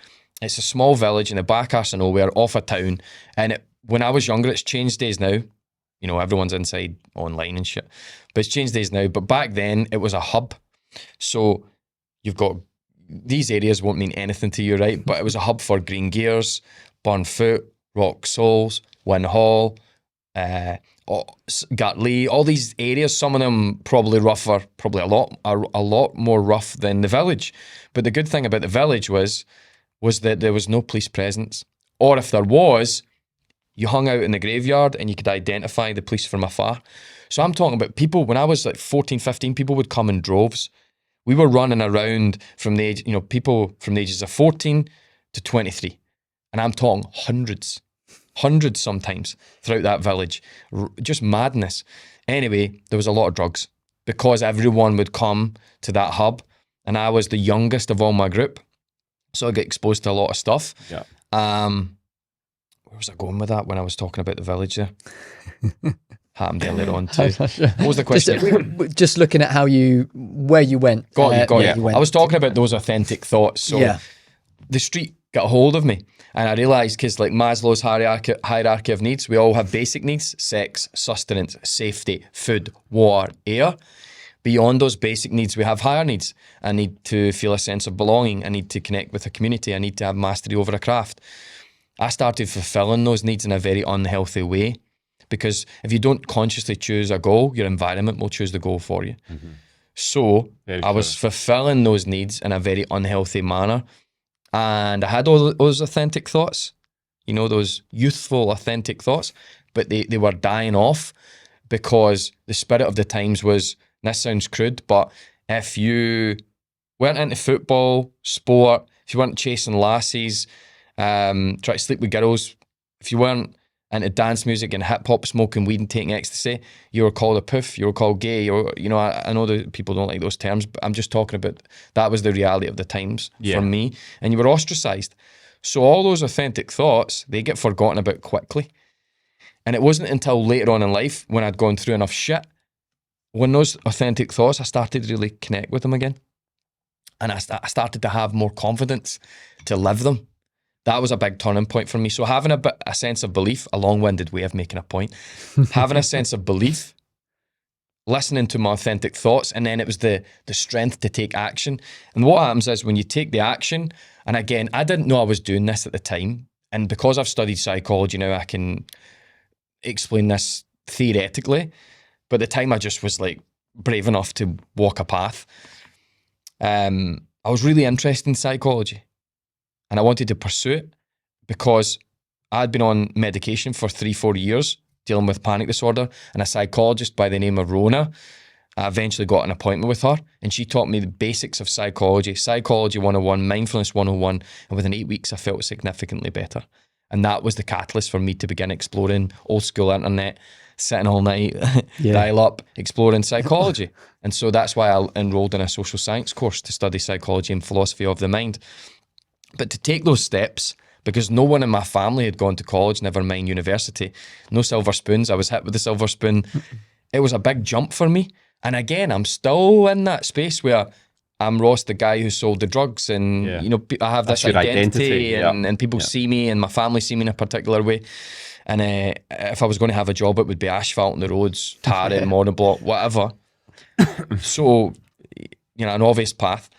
It's a small village in the back arse of nowhere, off a town. And when I was younger, it's changed days now. Everyone's inside online and shit, but it's changed days now. But back then, it was a hub. So you've got, these areas won't mean anything to you, right? But it was a hub for Green Gears, Burnfoot, Rock Souls, Win Hall, Gartley, all these areas, some of them probably rougher, probably a lot more rough than the village. But the good thing about the village was that there was no police presence. Or if there was, you hung out in the graveyard and you could identify the police from afar. So I'm talking about people, when I was like 14, 15, people would come in droves. We were running around from the age, people from the ages of 14 to 23. And I'm talking hundreds sometimes throughout that village. Just madness. Anyway, there was a lot of drugs because everyone would come to that hub. And I was the youngest of all my group. So I get exposed to a lot of stuff. Yeah. Where was I going with that when I was talking about the village there? Happened earlier on too. What was the question? Just looking at where you went. Got you. I was talking about those authentic thoughts. So the street got a hold of me. And I realised, because like Maslow's hierarchy of needs, we all have basic needs: sex, sustenance, safety, food, water, air. Beyond those basic needs, we have higher needs. I need to feel a sense of belonging. I need to connect with a community. I need to have mastery over a craft. I started fulfilling those needs in a very unhealthy way, because if you don't consciously choose a goal, your environment will choose the goal for you. Mm-hmm. So I was fulfilling those needs in a very unhealthy manner. And I had all those authentic thoughts, those youthful, authentic thoughts, but they were dying off because the spirit of the times was, this sounds crude, but if you weren't into football, sport, if you weren't chasing lassies, try to sleep with girls, if you weren't into dance music and hip hop, smoking weed and taking ecstasy, you were called a poof, you were called gay, I know that people don't like those terms, but I'm just talking about that was the reality of the times for me, and you were ostracized. So all those authentic thoughts, they get forgotten about quickly. And it wasn't until later on in life, when I'd gone through enough shit, when those authentic thoughts, I started to really connect with them again. And I started to have more confidence to live them. That was a big turning point for me. So having a sense of belief, a long-winded way of making a point, having a sense of belief, listening to my authentic thoughts, and then it was the strength to take action. And what happens is when you take the action, and again, I didn't know I was doing this at the time, and because I've studied psychology now, I can explain this theoretically, but at the time I just was like brave enough to walk a path. I was really interested in psychology. And I wanted to pursue it because I'd been on medication for 3-4 years dealing with panic disorder, and a psychologist by the name of Rona, I eventually got an appointment with her, and she taught me the basics of psychology 101, mindfulness 101, and within 8 weeks I felt significantly better. And that was the catalyst for me to begin exploring old school internet, sitting all night, dial up, exploring psychology. And so that's why I enrolled in a social science course to study psychology and philosophy of the mind. But to take those steps, because no one in my family had gone to college, never mind university, no silver spoons, I was hit with the silver spoon. It was a big jump for me. And again, I'm still in that space where I'm Ross, the guy who sold the drugs, and I have this identity. And people see me, and my family see me in a particular way. And if I was going to have a job, it would be asphalt on the roads, tarring, monoblock, whatever. So, an obvious path.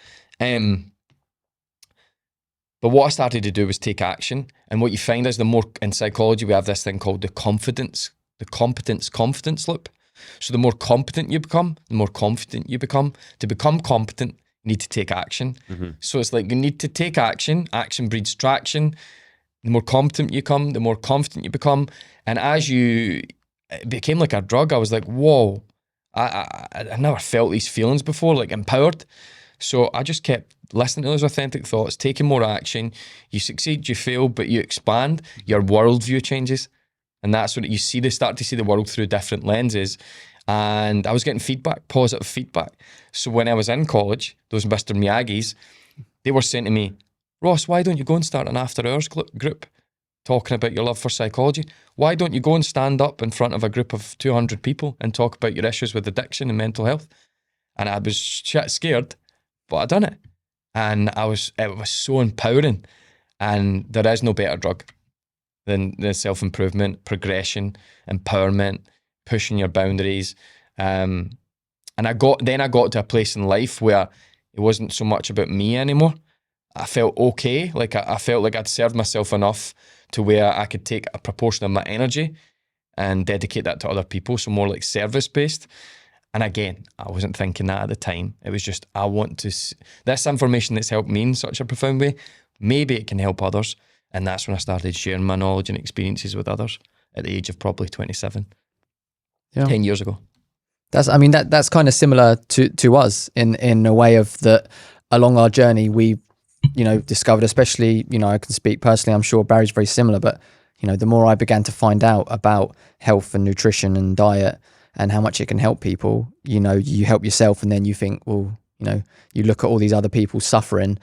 But what I started to do was take action. And what you find is in psychology, we have this thing called the competence loop. So the more competent you become, the more confident you become. To become competent, you need to take action. Mm-hmm. So it's like you need to take action. Action breeds traction. The more competent you become, the more confident you become. And it became like a drug. I was like, whoa, I never felt these feelings before, like empowered. So I just kept listening to those authentic thoughts, taking more action. You succeed, you fail, but you expand. Your worldview changes. And that's what you see. They start to see the world through different lenses. And I was getting feedback, positive feedback. So when I was in college, those Mr. Miyagis, they were saying to me, Ross, why don't you go and start an after hours group talking about your love for psychology? Why don't you go and stand up in front of a group of 200 people and talk about your issues with addiction and mental health? And I was shit scared, but I done it. And it was so empowering. And there is no better drug than the self-improvement, progression, empowerment, pushing your boundaries. And I got to a place in life where it wasn't so much about me anymore. I felt okay. Like I felt like I'd served myself enough to where I could take a proportion of my energy and dedicate that to other people. So more like service-based. And again, I wasn't thinking that at the time. It was just, I want to, this information that's helped me in such a profound way, maybe it can help others. And that's when I started sharing my knowledge and experiences with others at the age of probably 27, 10 years ago. That's kind of similar to us in a way of that along our journey, we, discovered, especially, I can speak personally, I'm sure Barry's very similar, but, the more I began to find out about health and nutrition and diet and how much it can help people, you help yourself, and then you think, well, you look at all these other people suffering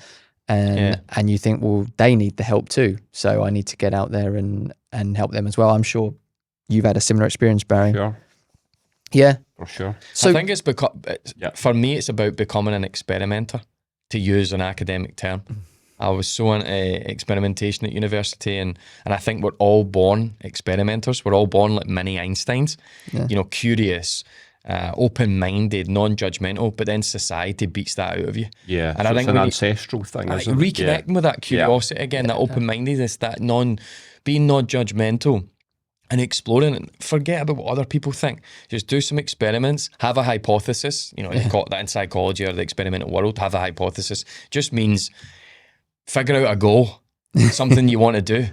and you think, well, they need the help too. So I need to get out there and help them as well. I'm sure you've had a similar experience, Barry. Sure. Yeah. For sure. So I think for me, it's about becoming an experimenter, to use an academic term. I was so into experimentation at university, and I think we're all born experimenters. We're all born like mini Einsteins, curious, open-minded, non-judgmental, but then society beats that out of you. Yeah, and so I think it's an ancestral thing, isn't it? Reconnecting with that curiosity again, that open-mindedness, that being non-judgmental and exploring, and forget about what other people think. Just do some experiments, have a hypothesis. You call it that in psychology or the experimental world. Have a hypothesis just means figure out a goal, something you want to do.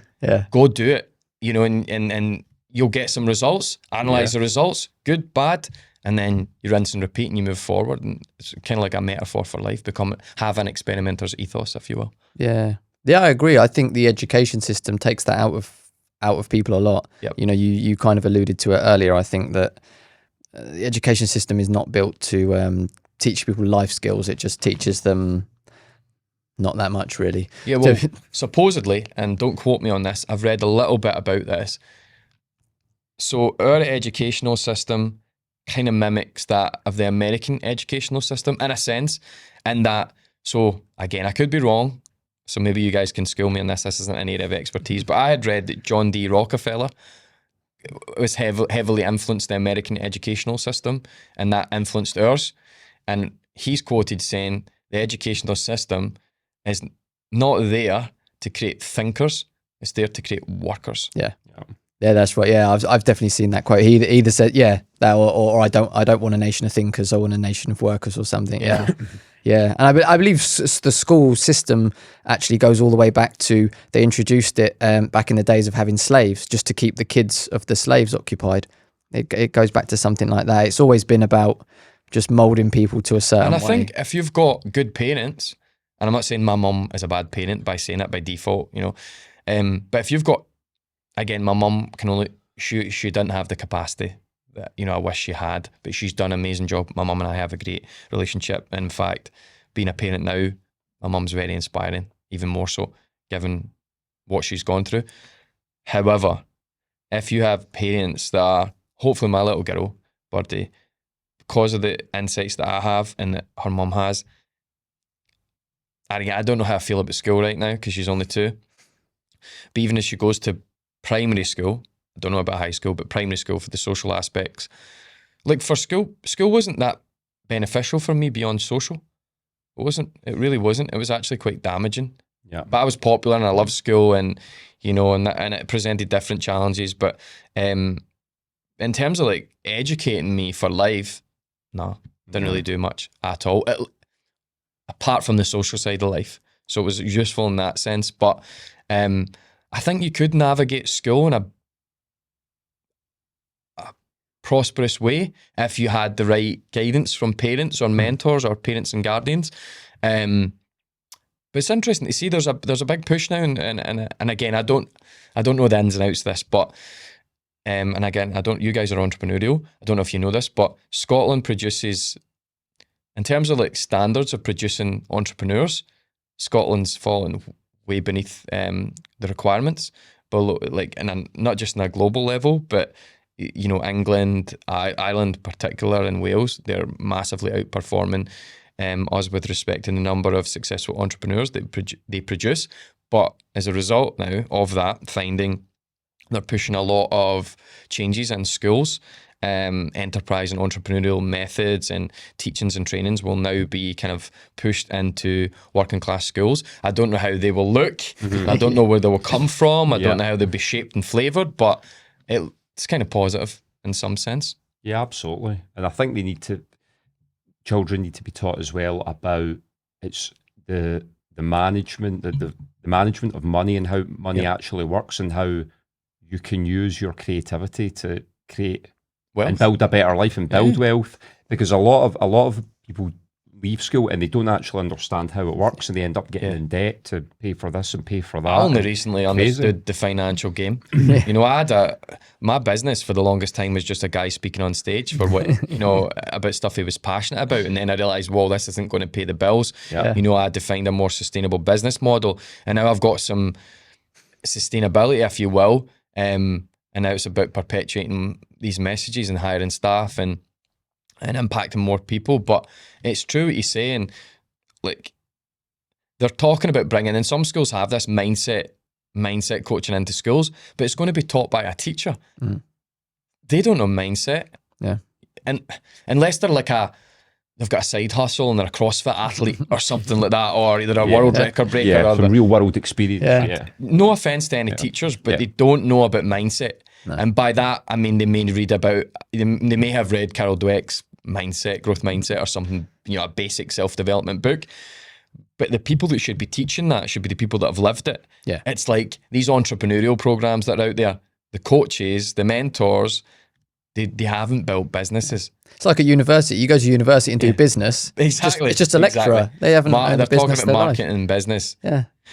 Go do it. And you'll get some results. Analyze the results, good, bad, and then you rinse and repeat and you move forward. And it's kind of like a metaphor for life. Have an experimenter's ethos, if you will. Yeah, I agree. I think the education system takes that out of people a lot. Yep. You kind of alluded to it earlier. I think that the education system is not built to teach people life skills. It just teaches them not that much, really. Yeah, well, supposedly, and don't quote me on this, I've read a little bit about this. So our educational system kind of mimics that of the American educational system in a sense, and that, so again, I could be wrong, so maybe you guys can school me on this. This isn't an area of expertise, but I had read that John D. Rockefeller was heavily influenced the American educational system, and that influenced ours. And he's quoted saying the educational system is not there to create thinkers, it's there to create workers. Yeah, that's right. Yeah, I've definitely seen that quote. He either said, that, or I don't want a nation of thinkers, I want a nation of workers, or something. Yeah. Yeah, and I believe the school system actually goes all the way back to, they introduced it back in the days of having slaves, just to keep the kids of the slaves occupied. It goes back to something like that. It's always been about just moulding people to a certain way. And I think if you've got good parents, and I'm not saying my mum is a bad parent by saying it by default, but if you've got, again, my mum she didn't have the capacity that, I wish she had, but she's done an amazing job. My mum and I have a great relationship. In fact, being a parent now, my mum's very inspiring, even more so, given what she's gone through. However, if you have parents that are, hopefully my little girl, Birdie, because of the insights that I have and that her mum has, I don't know how I feel about school right now because she's only 2. But even as she goes to primary school, I don't know about high school, but primary school for the social aspects, like for school wasn't that beneficial for me beyond social. It really wasn't. It was actually quite damaging. Yeah. But I was popular and I loved school, and and it presented different challenges. But in terms of like educating me for life, no, didn't really do much at all. Apart from the social side of life. So it was useful in that sense. But I think you could navigate school in a prosperous way if you had the right guidance from parents or mentors or parents and guardians. But it's interesting to see there's a big push now, and again, I don't know the ins and outs of this, but and again, you guys are entrepreneurial. I don't know if you know this, but Scotland produces, in terms of like standards of producing entrepreneurs, Scotland's fallen way beneath the requirements, but like, and not just on a global level, but England, Ireland, particular, and Wales, they're massively outperforming us with respect to the number of successful entrepreneurs that they produce. But as a result now of that finding, they're pushing a lot of changes in schools. Enterprise and entrepreneurial methods and teachings and trainings will now be kind of pushed into working class schools. I don't know how they will look. I don't know where they will come from. I don't know how they'll be shaped and flavoured, but it's kind of positive in some sense. Yeah, absolutely. And I think children need to be taught as well about it's the management, the management of money and how money actually works, and how you can use your creativity to create wealth and build a better life and build wealth. Because a lot of people leave school and they don't actually understand how it works, and they end up getting in debt to pay for this and pay for that. I only recently understood the financial game. You know, my business for the longest time was just a guy speaking on stage for what, you know, about stuff he was passionate about. And then I realized, well, this isn't going to pay the bills. You know, I had to find a more sustainable business model. And now I've got some sustainability, if you will. And now it's about perpetuating these messages and hiring staff and impacting more people. But it's true what you're saying. Like, they're talking about bringing in, some schools have this mindset coaching into schools, but it's going to be taught by a teacher. They don't know mindset. And unless they're like they've got a side hustle and they're a CrossFit athlete or something like that, or they're a world record breaker. Or some real world experience. No offense to any teachers, but they don't know about mindset. And by that, I mean, they may have read Carol Dweck's growth mindset or something, you know, a basic self-development book. But the people that should be teaching that should be the people that have lived it. It's like these entrepreneurial programs that are out there, the coaches, the mentors, they haven't built businesses. It's like at university. You go to university and do business. Exactly. It's just a lecturer. They haven't They're talking about marketing and business.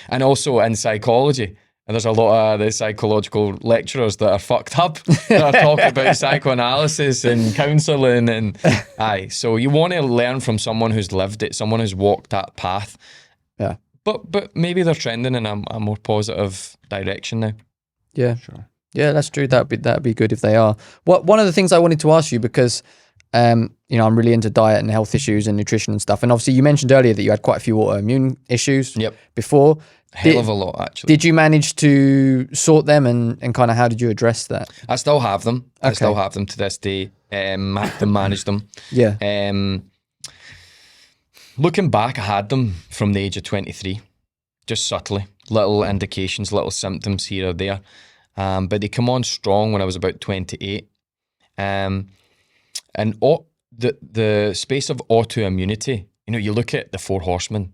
And also in psychology. And there's a lot of the psychological lecturers that are fucked up that are talking about psychoanalysis and counselling and so you want to learn from someone who's lived it, someone who's walked that path. But maybe they're trending in a more positive direction now. Sure. Yeah, that's true. That'd be good if they are. One of the things I wanted to ask you, because you know, I'm really into diet and health issues and nutrition and stuff. And obviously you mentioned earlier that you had quite a few autoimmune issues before. Hell of a lot, actually. Did you manage to sort them, and kind of how did you address that? I still have them. I still have them to this day. I have to manage them. Looking back, I had them from the age of 23, just subtly. Little indications, little symptoms here or there. But they come on strong when I was about 28. And the space of autoimmunity, you know, you look at the 4 horsemen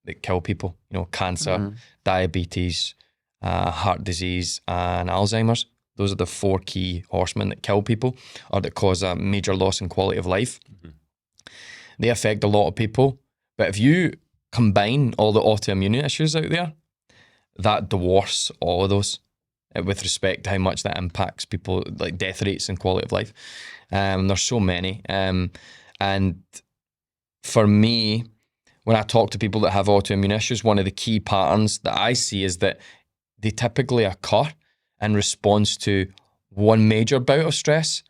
that kill people, you know, cancer, diabetes, heart disease, and Alzheimer's. Those are the 4 key horsemen that kill people or that cause a major loss in quality of life. They affect a lot of people. But if you combine all the autoimmune issues out there, that dwarfs all of those with respect to how much that impacts people, like death rates and quality of life. There's so many. And for me, when I talk to people that have autoimmune issues, one of the key patterns that I see is that they typically occur in response to one major bout of stress.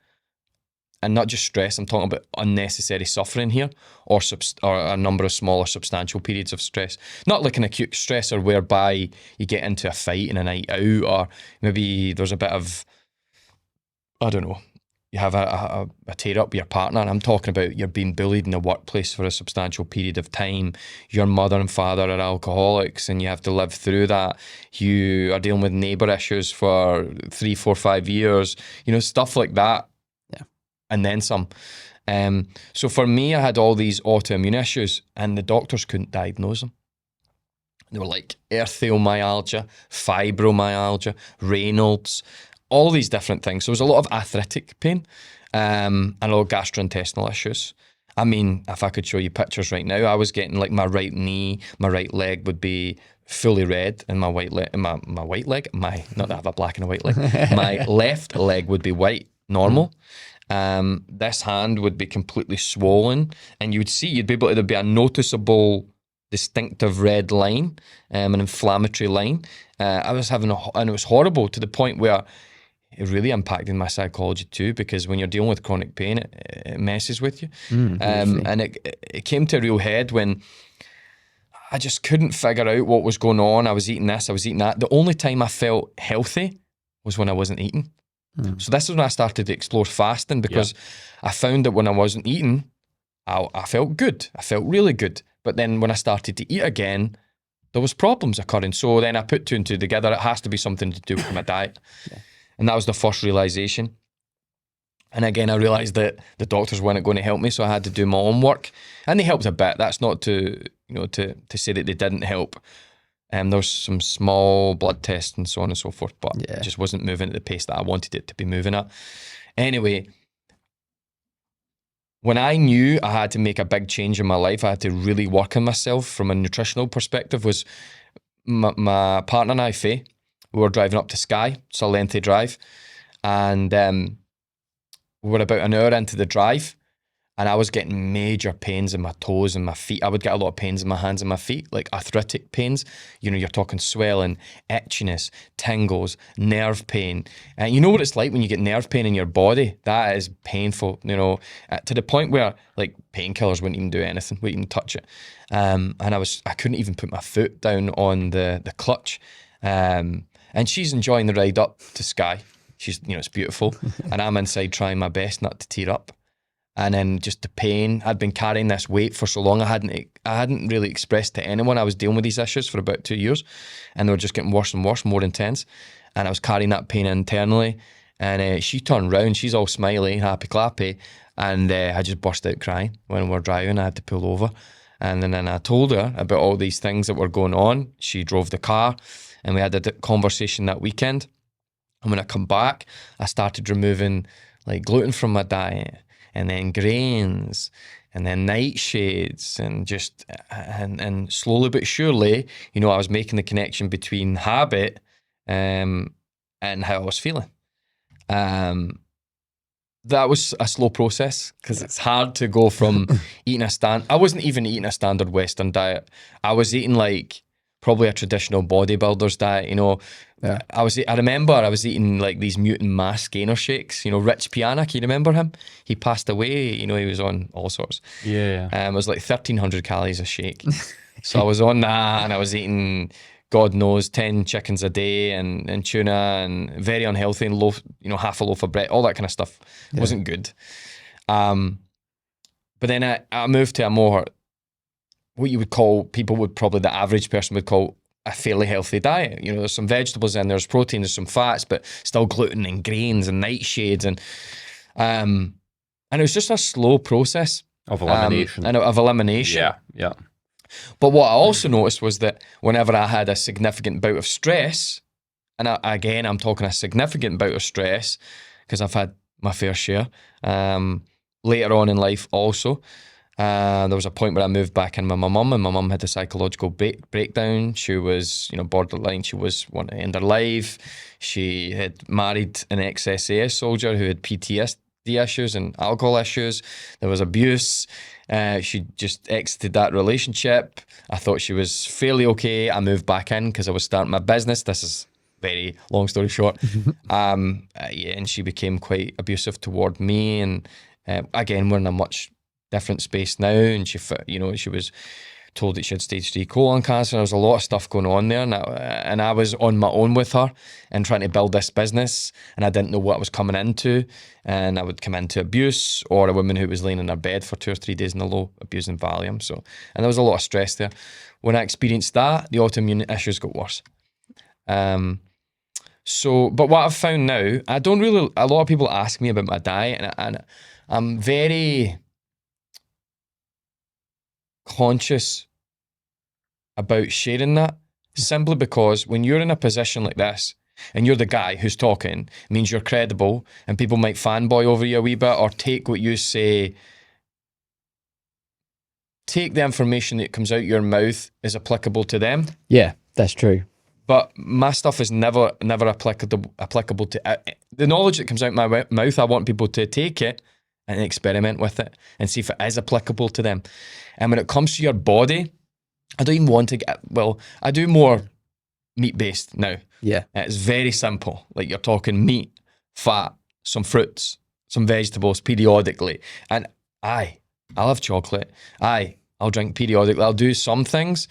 And not just stress, I'm talking about unnecessary suffering here, or a number of smaller substantial periods of stress. Not like an acute stressor whereby you get into a fight in a night out, or maybe there's a bit of, I don't know, you have a tear up with your partner. I'm talking about you're being bullied in the workplace for a substantial period of time. Your mother and father are alcoholics and you have to live through that. You are dealing with neighbour issues for 3, 4, 5 years, you know, stuff like that. And then some. So for me, I had all these autoimmune issues and the doctors couldn't diagnose them. They were like arthromyalgia, fibromyalgia, Raynaud's, all these different things. So there was a lot of arthritic pain and a lot of gastrointestinal issues. I mean, if I could show you pictures right now, I was getting like my right knee, my right leg would be fully red, and my white leg, not that I have a black and a white leg, my left leg would be white, normal. This hand would be completely swollen, and you'd be able to, there'd be a noticeable distinctive red line, an inflammatory line. I was having and it was horrible to the point where it really impacted my psychology too, because when you're dealing with chronic pain, it messes with you. And it came to a real head when I just couldn't figure out what was going on. I was eating this, I was eating that. The only time I felt healthy was when I wasn't eating. So this is when I started to explore fasting, because I found that when I wasn't eating, I felt good. I felt really good. But then when I started to eat again, there was problems occurring. So then I put 2 and 2 together. It has to be something to do with my diet. And that was the first realization. And again, I realized that the doctors weren't going to help me, so I had to do my own work. And they helped a bit. That's not to, to say that they didn't help. There was some small blood tests and so on and so forth, but it just wasn't moving at the pace that I wanted it to be moving at. Anyway, when I knew I had to make a big change in my life, I had to really work on myself from a nutritional perspective, was my partner and I, Faye, we were driving up to Skye. It's a lengthy drive. And we were about an hour into the drive, and I was getting major pains in my toes and my feet. I would get a lot of pains in my hands and my feet, like arthritic pains. You're talking swelling, itchiness, tingles, nerve pain. And you know what it's like when you get nerve pain in your body? That is painful, to the point where like painkillers wouldn't even do anything, wouldn't even touch it. And I couldn't even put my foot down on the clutch. And she's enjoying the ride up to Skye. She's, it's beautiful. And I'm inside trying my best not to tear up. And then just the pain. I'd been carrying this weight for so long. I hadn't really expressed to anyone. I was dealing with these issues for about 2 years, and they were just getting worse and worse, more intense. And I was carrying that pain internally. And she turned round. She's all smiley, happy clappy. And I just burst out crying when we were driving. I had to pull over. And then I told her about all these things that were going on. She drove the car, and we had a conversation that weekend. And when I come back, I started removing like gluten from my diet, and then grains, and then nightshades, and slowly but surely, I was making the connection between habit and how I was feeling. That was a slow process, because it's hard to go from eating I wasn't even eating a standard Western diet. I was eating like probably a traditional bodybuilder's diet, Yeah. I remember I was eating like these mutant mass gainer shakes, Rich Piana, can you remember him? He passed away, he was on all sorts. Yeah. It was like 1,300 calories a shake. So I was on that, and I was eating, God knows, 10 chickens a day and tuna, and very unhealthy, and half a loaf of bread, all that kind of stuff. It wasn't good. But then I moved to a more, what you would call, the average person would call a fairly healthy diet. There's some vegetables in, there's protein, there's some fats, but still gluten and grains and nightshades, and it was just a slow process of elimination. Of elimination. Yeah. But what I also noticed was that whenever I had a significant bout of stress, and I'm talking a significant bout of stress, because I've had my fair share later on in life also. There was a point where I moved back in with my mum, and my mum had a psychological breakdown. She was, borderline. She was wanting to end her life. She had married an ex-SAS soldier who had PTSD issues and alcohol issues. There was abuse. She just exited that relationship. I thought she was fairly okay. I moved back in because I was starting my business. This is very long story short. And she became quite abusive toward me. And again, we're in a much different space now, and she was told that she had stage 3 colon cancer. There was a lot of stuff going on there, and I was on my own with her and trying to build this business, and I didn't know what I was coming into, and I would come into abuse, or a woman who was laying in her bed for 2 or 3 days in a low abusing Valium. And there was a lot of stress there. When I experienced that, the autoimmune issues got worse. But what I've found now, a lot of people ask me about my diet, and I'm very conscious about sharing that, simply because when you're in a position like this and you're the guy who's talking, it means you're credible, and people might fanboy over you a wee bit, or take what you say, take the information that comes out your mouth as applicable to them. Yeah, that's true. But my stuff is never applicable to the knowledge that comes out my mouth. I want people to take it and experiment with it and see if it is applicable to them. And when it comes to your body, I don't even want to I do more meat-based now. Yeah. It's very simple. Like, you're talking meat, fat, some fruits, some vegetables periodically. And I love chocolate. I'll drink periodically. I'll do some things,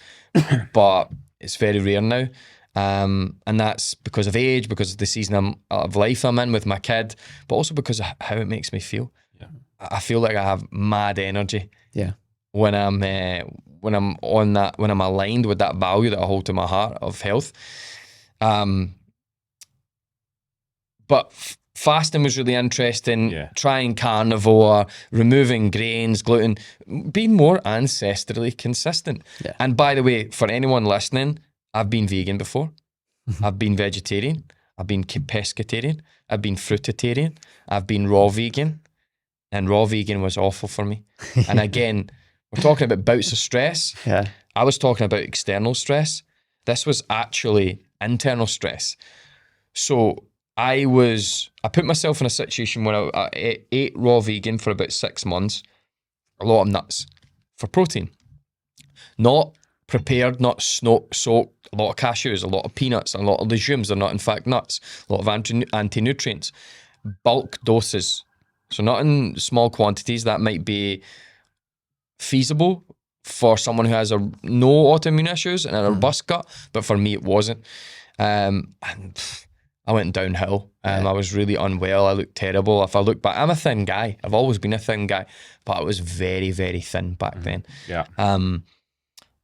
but it's very rare now. And that's because of age, because of the season of life I'm in with my kid, but also because of how it makes me feel. Yeah. I feel like I have mad energy. Yeah. When I'm on that, when I'm aligned with that value that I hold to my heart of health. But fasting was really interesting. Yeah. Trying carnivore, removing grains, gluten, being more ancestrally consistent. Yeah. And by the way, for anyone listening, I've been vegan before. I've been vegetarian. I've been pescatarian. I've been fruitarian. I've been raw vegan. And raw vegan was awful for me. And again, we're talking about bouts of stress. Yeah. I was talking about external stress. This was actually internal stress. So I put myself in a situation where I ate raw vegan for about 6 months, a lot of nuts for protein. Not prepared, not soaked, a lot of cashews, a lot of peanuts, a lot of legumes. They're not in fact nuts, a lot of anti-nutrients. Bulk doses. So not in small quantities. That might be feasible for someone who has no autoimmune issues and a robust gut, but for me it wasn't. And I went downhill. I was really unwell. I looked terrible. If I look back, I'm a thin guy. I've always been a thin guy, but I was very, very thin back then. Yeah.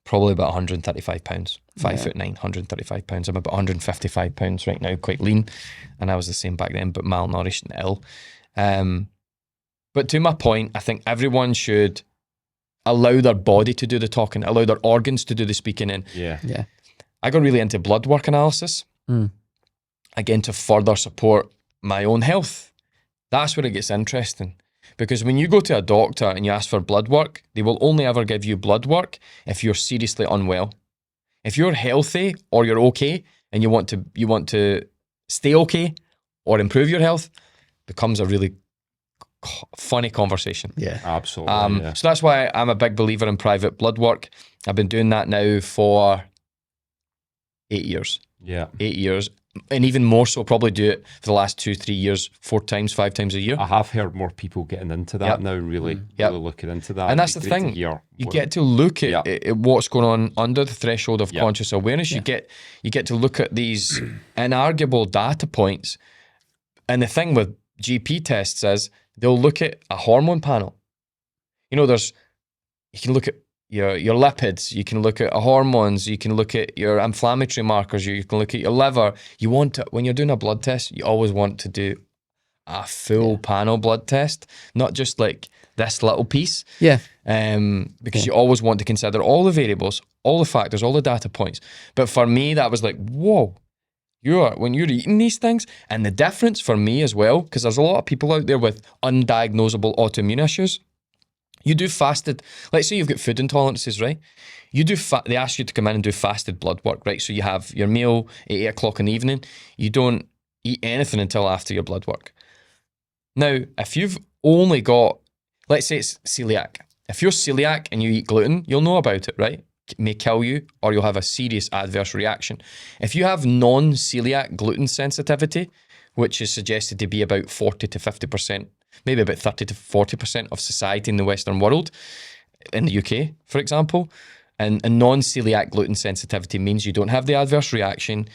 Probably about 135 pounds, 5'9", 135 pounds. I'm about 155 pounds right now, quite lean. And I was the same back then, but malnourished and ill. But to my point, I think everyone should allow their body to do the talking, allow their organs to do the speaking in. Yeah. Yeah. I got really into blood work analysis, again, to further support my own health. That's where it gets interesting. Because when you go to a doctor and you ask for blood work, they will only ever give you blood work if you're seriously unwell. If you're healthy or you're okay and you want to stay okay or improve your health, becomes a really funny conversation. Yeah. Absolutely. So that's why I'm a big believer in private blood work. I've been doing that now for 8 years. Yeah. 8 years. And even more so, probably do it for the last 2-3 years, 4 times, 5 times a year. I have heard more people getting into that now, really looking into that. And that's the thing. You get to look at what's going on under the threshold of conscious awareness. You get to look at these inarguable data points. And the thing with GP tests is they'll look at a hormone panel. You know, you can look at your lipids, you can look at hormones, you can look at your inflammatory markers, you can look at your liver. You want to, when you're doing a blood test, you always want to do a full panel blood test, not just like this little piece. Yeah. Because you always want to consider all the variables, all the factors, all the data points. But for me, that was like, whoa, when you're eating these things, and the difference for me as well, because there's a lot of people out there with undiagnosable autoimmune issues. You do fasted, let's say you've got food intolerances, right? They ask you to come in and do fasted blood work, right? So you have your meal at 8 o'clock in the evening. You don't eat anything until after your blood work. Now, if you've only got, let's say it's celiac. If you're celiac and you eat gluten, you'll know about it, right? It may kill you or you'll have a serious adverse reaction. If you have non-celiac gluten sensitivity, which is suggested to be about 40 to 50%, maybe about 30 to 40% of society in the Western world, in the UK, for example, and non-celiac gluten sensitivity means you don't have the adverse reaction,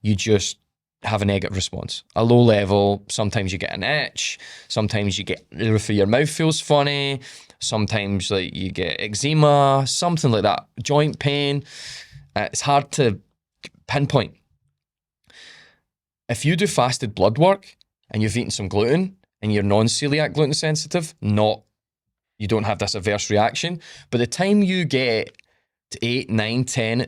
you just have a negative response. A low level, sometimes you get an itch, sometimes you get the roof of your mouth feels funny, sometimes like you get eczema, something like that, joint pain. It's hard to pinpoint. If you do fasted blood work and you've eaten some gluten and you're non-celiac gluten sensitive, you don't have this adverse reaction. By the time you get to 8, 9, 10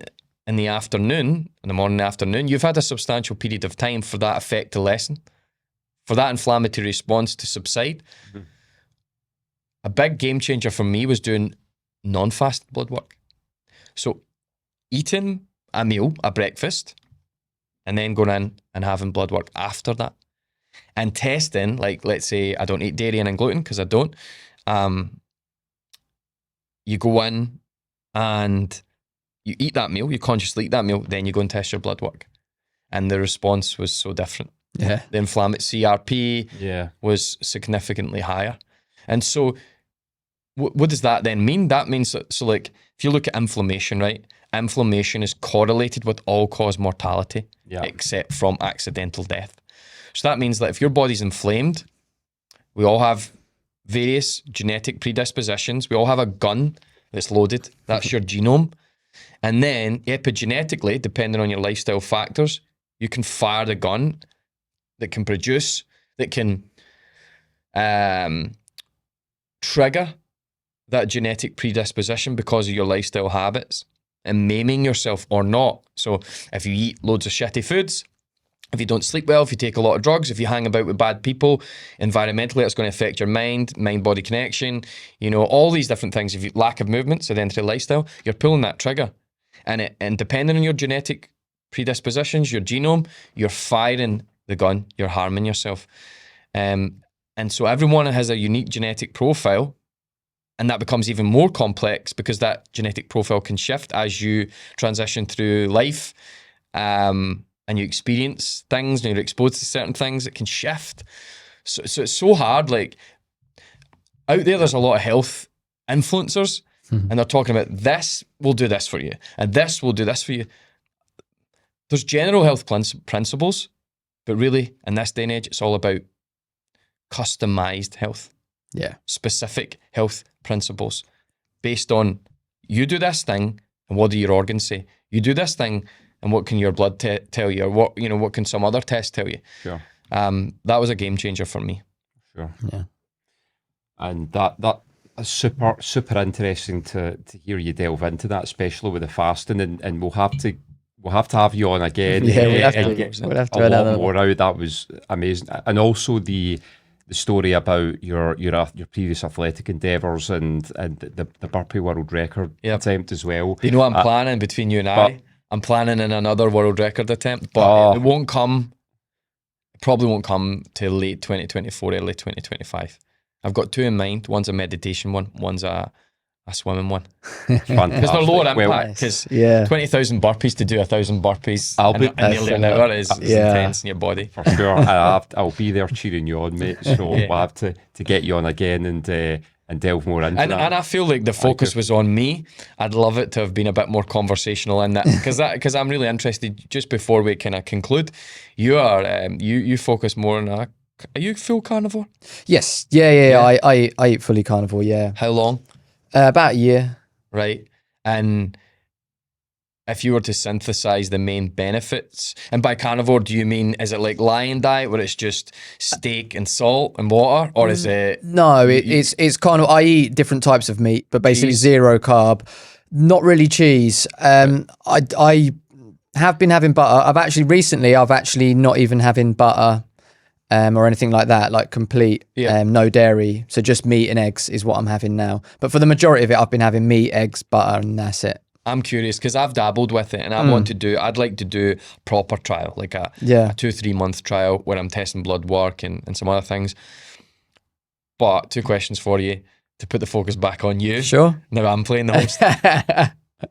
in the afternoon, in the morning and afternoon, you've had a substantial period of time for that effect to lessen, for that inflammatory response to subside. Mm-hmm. A big game changer for me was doing non-fasted blood work. So eating a meal, a breakfast, and then going in and having blood work after that. And testing, like let's say I don't eat dairy and gluten because I don't. You go in and you eat that meal, you consciously eat that meal, then you go and test your blood work. And the response was so different. Yeah. The inflammatory CRP was significantly higher. And so what does that then mean? That means, so like, if you look at inflammation, right? Inflammation is correlated with all-cause mortality, except from accidental death. So that means that if your body's inflamed, we all have various genetic predispositions. We all have a gun that's loaded. That's your genome. And then epigenetically, depending on your lifestyle factors, you can fire the gun that can produce that can trigger that genetic predisposition because of your lifestyle habits and maiming yourself or not. So if you eat loads of shitty foods, if you don't sleep well, if you take a lot of drugs, if you hang about with bad people, environmentally, it's going to affect your mind-body connection, all these different things. If you lack of movement, sedentary lifestyle, you're pulling that trigger. And depending on your genetic predispositions, your genome, you're firing the gun, you're harming yourself. And so everyone has a unique genetic profile, and that becomes even more complex because that genetic profile can shift as you transition through life. And you experience things and you're exposed to certain things, it can shift. So it's so hard. Like, out there's a lot of health influencers, and they're talking about this will do this for you, and this will do this for you. There's general health principles, but really, in this day and age, it's all about customized health. Yeah. Specific health principles based on you do this thing, and what do your organs say? You do this thing, and what can your blood tell you, or what can some other test tell you? Sure. That was a game changer for me. Sure. Yeah. And that is super interesting to hear you delve into that, especially with the fasting, and we'll have to have you on again. Yeah, we'll have to a lot more out. That was amazing, and also the story about your previous athletic endeavours and the burpee world record attempt as well. You know what I'm planning between you and I? I'm planning in another world record attempt, but it won't come. It probably won't come till late 2024, early 2025. I've got two in mind. One's a meditation one. One's a swimming one. Because they're lower impact. Because 20,000 burpees to do 1,000 burpees in nearly an hour is intense in your body. For sure. I'll be there cheering you on, mate. So we'll have to get you on again and delve more into that. And I feel like the focus was on me. I'd love it to have been a bit more conversational in that, because I'm really interested. Just before we kind of conclude, you focus more on are you full carnivore? Yes. Yeah. I eat fully carnivore. Yeah. How long? About a year. Right. And if you were to synthesize the main benefits, and by carnivore, do you mean, is it like lion diet where it's just steak and salt and water, or is it? No, it's kind of, I eat different types of meat, but basically zero carb, not really cheese. I have been having butter. I've actually not even having butter or anything like that, like complete no dairy. So just meat and eggs is what I'm having now. But for the majority of it, I've been having meat, eggs, butter, and that's it. I'm curious because I've dabbled with it, and I'd like to do a proper trial, like a 2-3 month trial where I'm testing blood work and some other things. But 2 questions for you to put the focus back on you. Sure. Now I'm playing the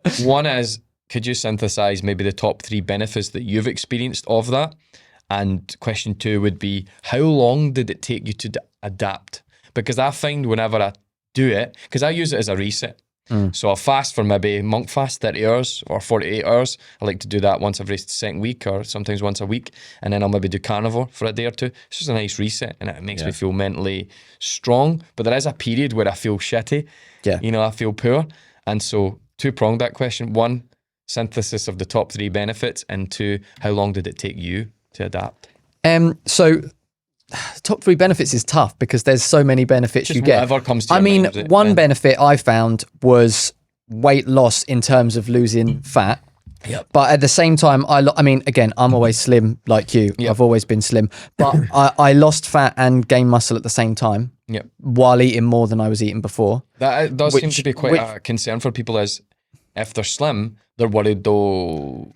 host. One is, could you synthesize maybe the top 3 benefits that you've experienced of that? And question 2 would be, how long did it take you to adapt? Because I find whenever I do it, because I use it as a reset. So I'll fast for maybe monk fast 30 hours or 48 hours. I like to do that once every second week or sometimes once a week. And then I'll maybe do carnivore for a day or 2. It's just a nice reset, and it makes me feel mentally strong. But there is a period where I feel shitty. Yeah. I feel poor. And so 2-pronged that question. 1, synthesis of the top 3 benefits, and 2, how long did it take you to adapt? So top 3 benefits is tough because there's so many benefits you get. Whatever comes to your mind, one benefit I found was weight loss in terms of losing fat. Yep. But at the same time, again, I'm always slim like you. Yep. I've always been slim. But I lost fat and gained muscle at the same time while eating more than I was eating before. That does seem to be quite a concern for people, is if they're slim, they're worried they'll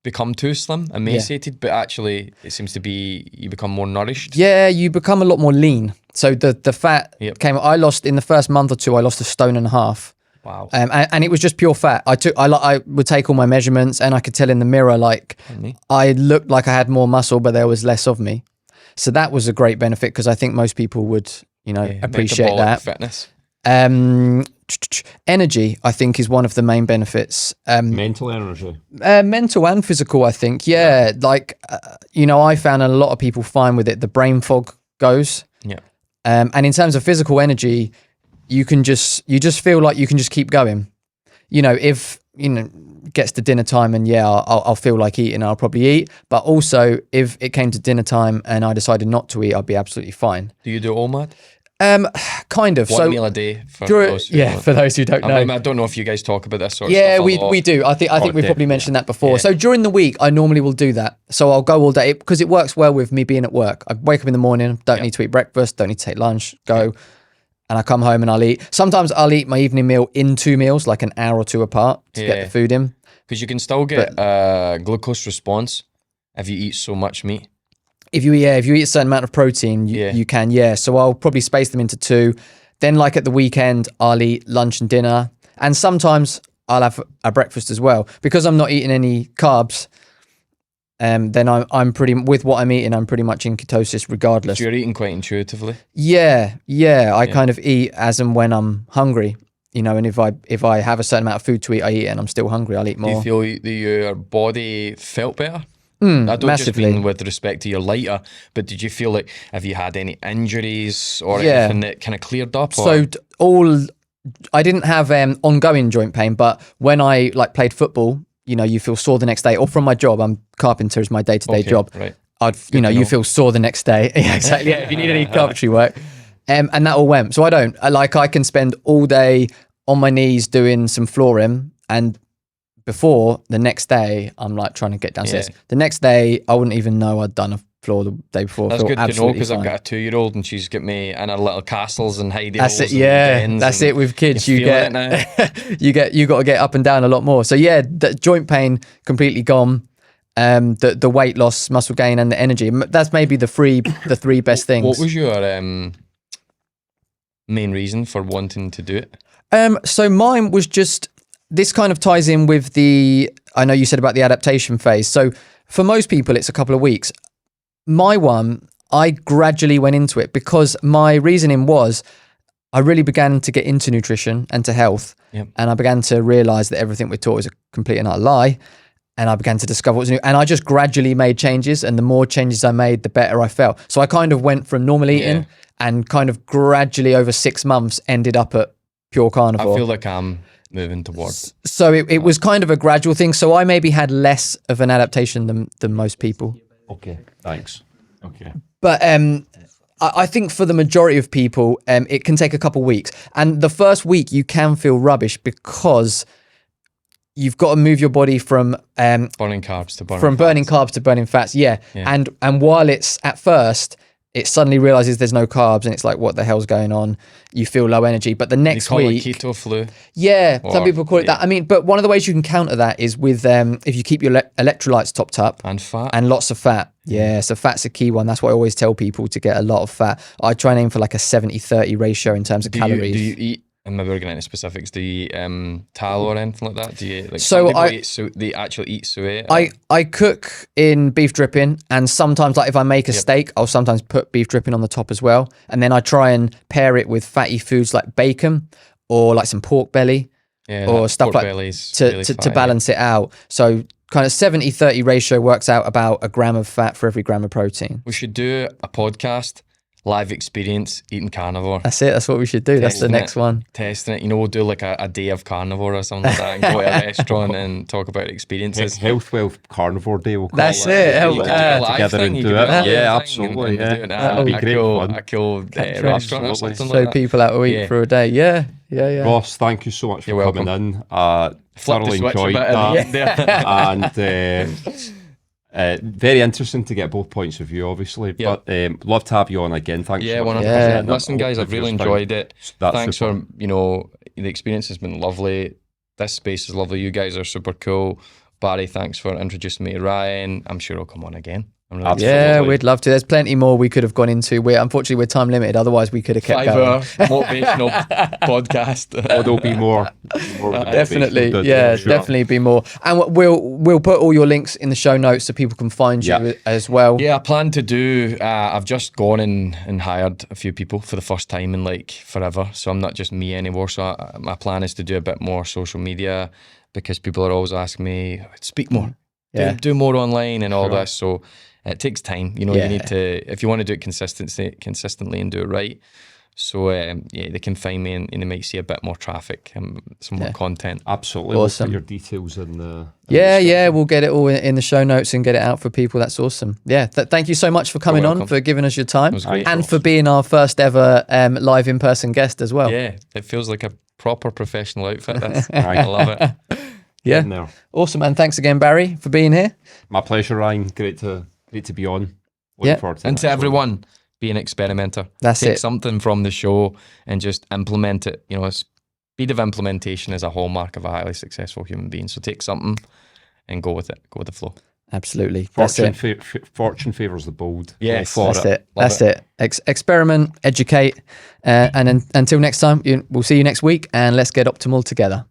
become too slim, emaciated, but actually it seems to be you become more nourished. Yeah, you become a lot more lean. So the fat came. I lost in the first month or 2. I lost 1.5 stone. Wow. And it was just pure fat. I would take all my measurements, and I could tell in the mirror, like, I looked like I had more muscle, but there was less of me. So that was a great benefit, because I think most people would, appreciate that. Fitness. Energy, I think, is one of the main benefits. Mental energy. Mental and physical, I think. Yeah. Like, I found a lot of people fine with it. The brain fog goes. Yeah. And in terms of physical energy, you just feel like you can just keep going. if gets to dinner time and I'll feel like eating, I'll probably eat. But also, if it came to dinner time and I decided not to eat, I'd be absolutely fine. Do you do OMAD? Kind of. One meal a day for those who don't. For those who don't know. I don't know if you guys talk about this sort of stuff. Yeah, we do. I think we've probably mentioned that before. Yeah. So during the week, I normally will do that. So I'll go all day because it works well with me being at work. I wake up in the morning, don't need to eat breakfast, don't need to take lunch, go, and I come home and I'll eat. Sometimes I'll eat my evening meal in 2 meals, like an hour or 2 apart to get the food in. Because you can still get glucose response if you eat so much meat. If you eat a certain amount of protein, you can. So I'll probably space them into 2. Then like at the weekend, I'll eat lunch and dinner. And sometimes I'll have a breakfast as well. Because I'm not eating any carbs, then I'm pretty, with what I'm eating, I'm pretty much in ketosis regardless. So you're eating quite intuitively? Yeah. I kind of eat as and when I'm hungry. And if I have a certain amount of food to eat, I eat it, and I'm still hungry, I'll eat more. Do you feel that your body felt better? I don't massively. just mean with respect to your lighter, but did you feel like, have you had any injuries or anything that kind of cleared up? Or? So I didn't have ongoing joint pain, but when I played football, you feel sore the next day. Or from my job, I'm carpenter is my day-to-day job. Right. You feel sore the next day. Yeah, exactly. Yeah, if you need any carpentry work, and that all went. So I can spend all day on my knees doing some flooring, and before the next day, I'm trying to get downstairs. Yeah. The next day, I wouldn't even know I'd done a floor the day before. That's good to know because I've got a 2-year-old and she's got me in her little castles and hidey holes. That's it. Yeah, that's it. With kids, you got to get up and down a lot more. So the joint pain completely gone. The weight loss, muscle gain, and the energy. That's maybe the 3 best things. What was your main reason for wanting to do it? So mine was just. This kind of ties in with I know you said about the adaptation phase. So for most people, it's a couple of weeks. My one, I gradually went into it because my reasoning was I really began to get into nutrition and to health. Yep. And I began to realize that everything we're taught is a complete and utter lie. And I began to discover what's new. And I just gradually made changes. And the more changes I made, the better I felt. So I kind of went from normal eating and kind of gradually over 6 months ended up at pure carnivore. I feel like I'm moving towards. So it was kind of a gradual thing. So I maybe had less of an adaptation than most people. Okay, thanks. Okay. But I think for the majority of people, it can take a couple weeks. And the first week you can feel rubbish because you've got to move your body from burning carbs to burning carbs to burning fats. Yeah. And while it's at first, it suddenly realizes there's no carbs and it's like, what the hell's going on? You feel low energy. But the next week... It keto flu. Yeah, some people call it that. I mean, but one of the ways you can counter that is with if you keep your electrolytes topped up. And fat. And lots of fat. Yeah, so fat's a key one. That's what I always tell people, to get a lot of fat. I try and aim for like a 70-30 ratio in terms of calories. Do you eat... And maybe we're getting into specifics. Do you eat tal or anything like that? Do you like? So they actually eat suet. I cook in beef dripping, and sometimes, like if I make a steak, I'll sometimes put beef dripping on the top as well. And then I try and pair it with fatty foods like bacon or like some pork belly or stuff like to balance it out. So kind of 70-30 ratio works out about a gram of fat for every gram of protein. We should do a podcast. Live experience eating carnivore. That's it. That's what we should do. That's the next one. Testing it. We'll do like a day of carnivore or something like that and go to a restaurant and talk about experiences. Health Wealth Carnivore Day. We'll call That's it. it. Together and do it. Yeah, absolutely. That'd be great fun. A cool restaurant or something like that. Show people how to eat for a day. Yeah. Ross, thank you so much for coming in. Thoroughly enjoyed that. And very interesting to get both points of view, obviously. But love to have you on again. Thanks. Yeah, 100%. Listen, guys, I've really enjoyed it. Thanks for the experience has been lovely. This space is lovely. You guys are super cool. Barry, thanks for introducing me to Ryan. I'm sure he'll come on again. Yeah, we'd love to. There's plenty more we could have gone into. Unfortunately, we're time limited. Otherwise, we could have kept 5 going. hour motivational podcast. There'll be more. Definitely, definitely be more. And we'll put all your links in the show notes so people can find you as well. Yeah, I plan to do. I've just gone and hired a few people for the first time in like forever. So I'm not just me anymore. So my plan is to do a bit more social media because people are always asking me, speak more, do more online and all this. So. It takes time, you need to, if you want to do it consistently and do it right, So yeah, they can find me and they might see a bit more traffic and some more content. Absolutely. Awesome. We'll put your details in the Yeah, we'll get it all in the show notes and get it out for people. That's awesome. Yeah, thank you so much for coming on, for giving us your time, and for being our first ever live in-person guest as well. Yeah, it feels like a proper professional outfit. That's, I love it. Yeah, awesome, and thanks again, Barry, for being here. My pleasure, Ryan. Great to be on. Looking forward to and to everyone, be an experimenter. Take something from the show and just implement it. You know, speed of implementation is a hallmark of a highly successful human being. So take something and go with it. Go with the flow. Absolutely. Fortune favours the bold. Yes, that's it. Experiment, educate, and until next time, we'll see you next week, and let's get optimal together.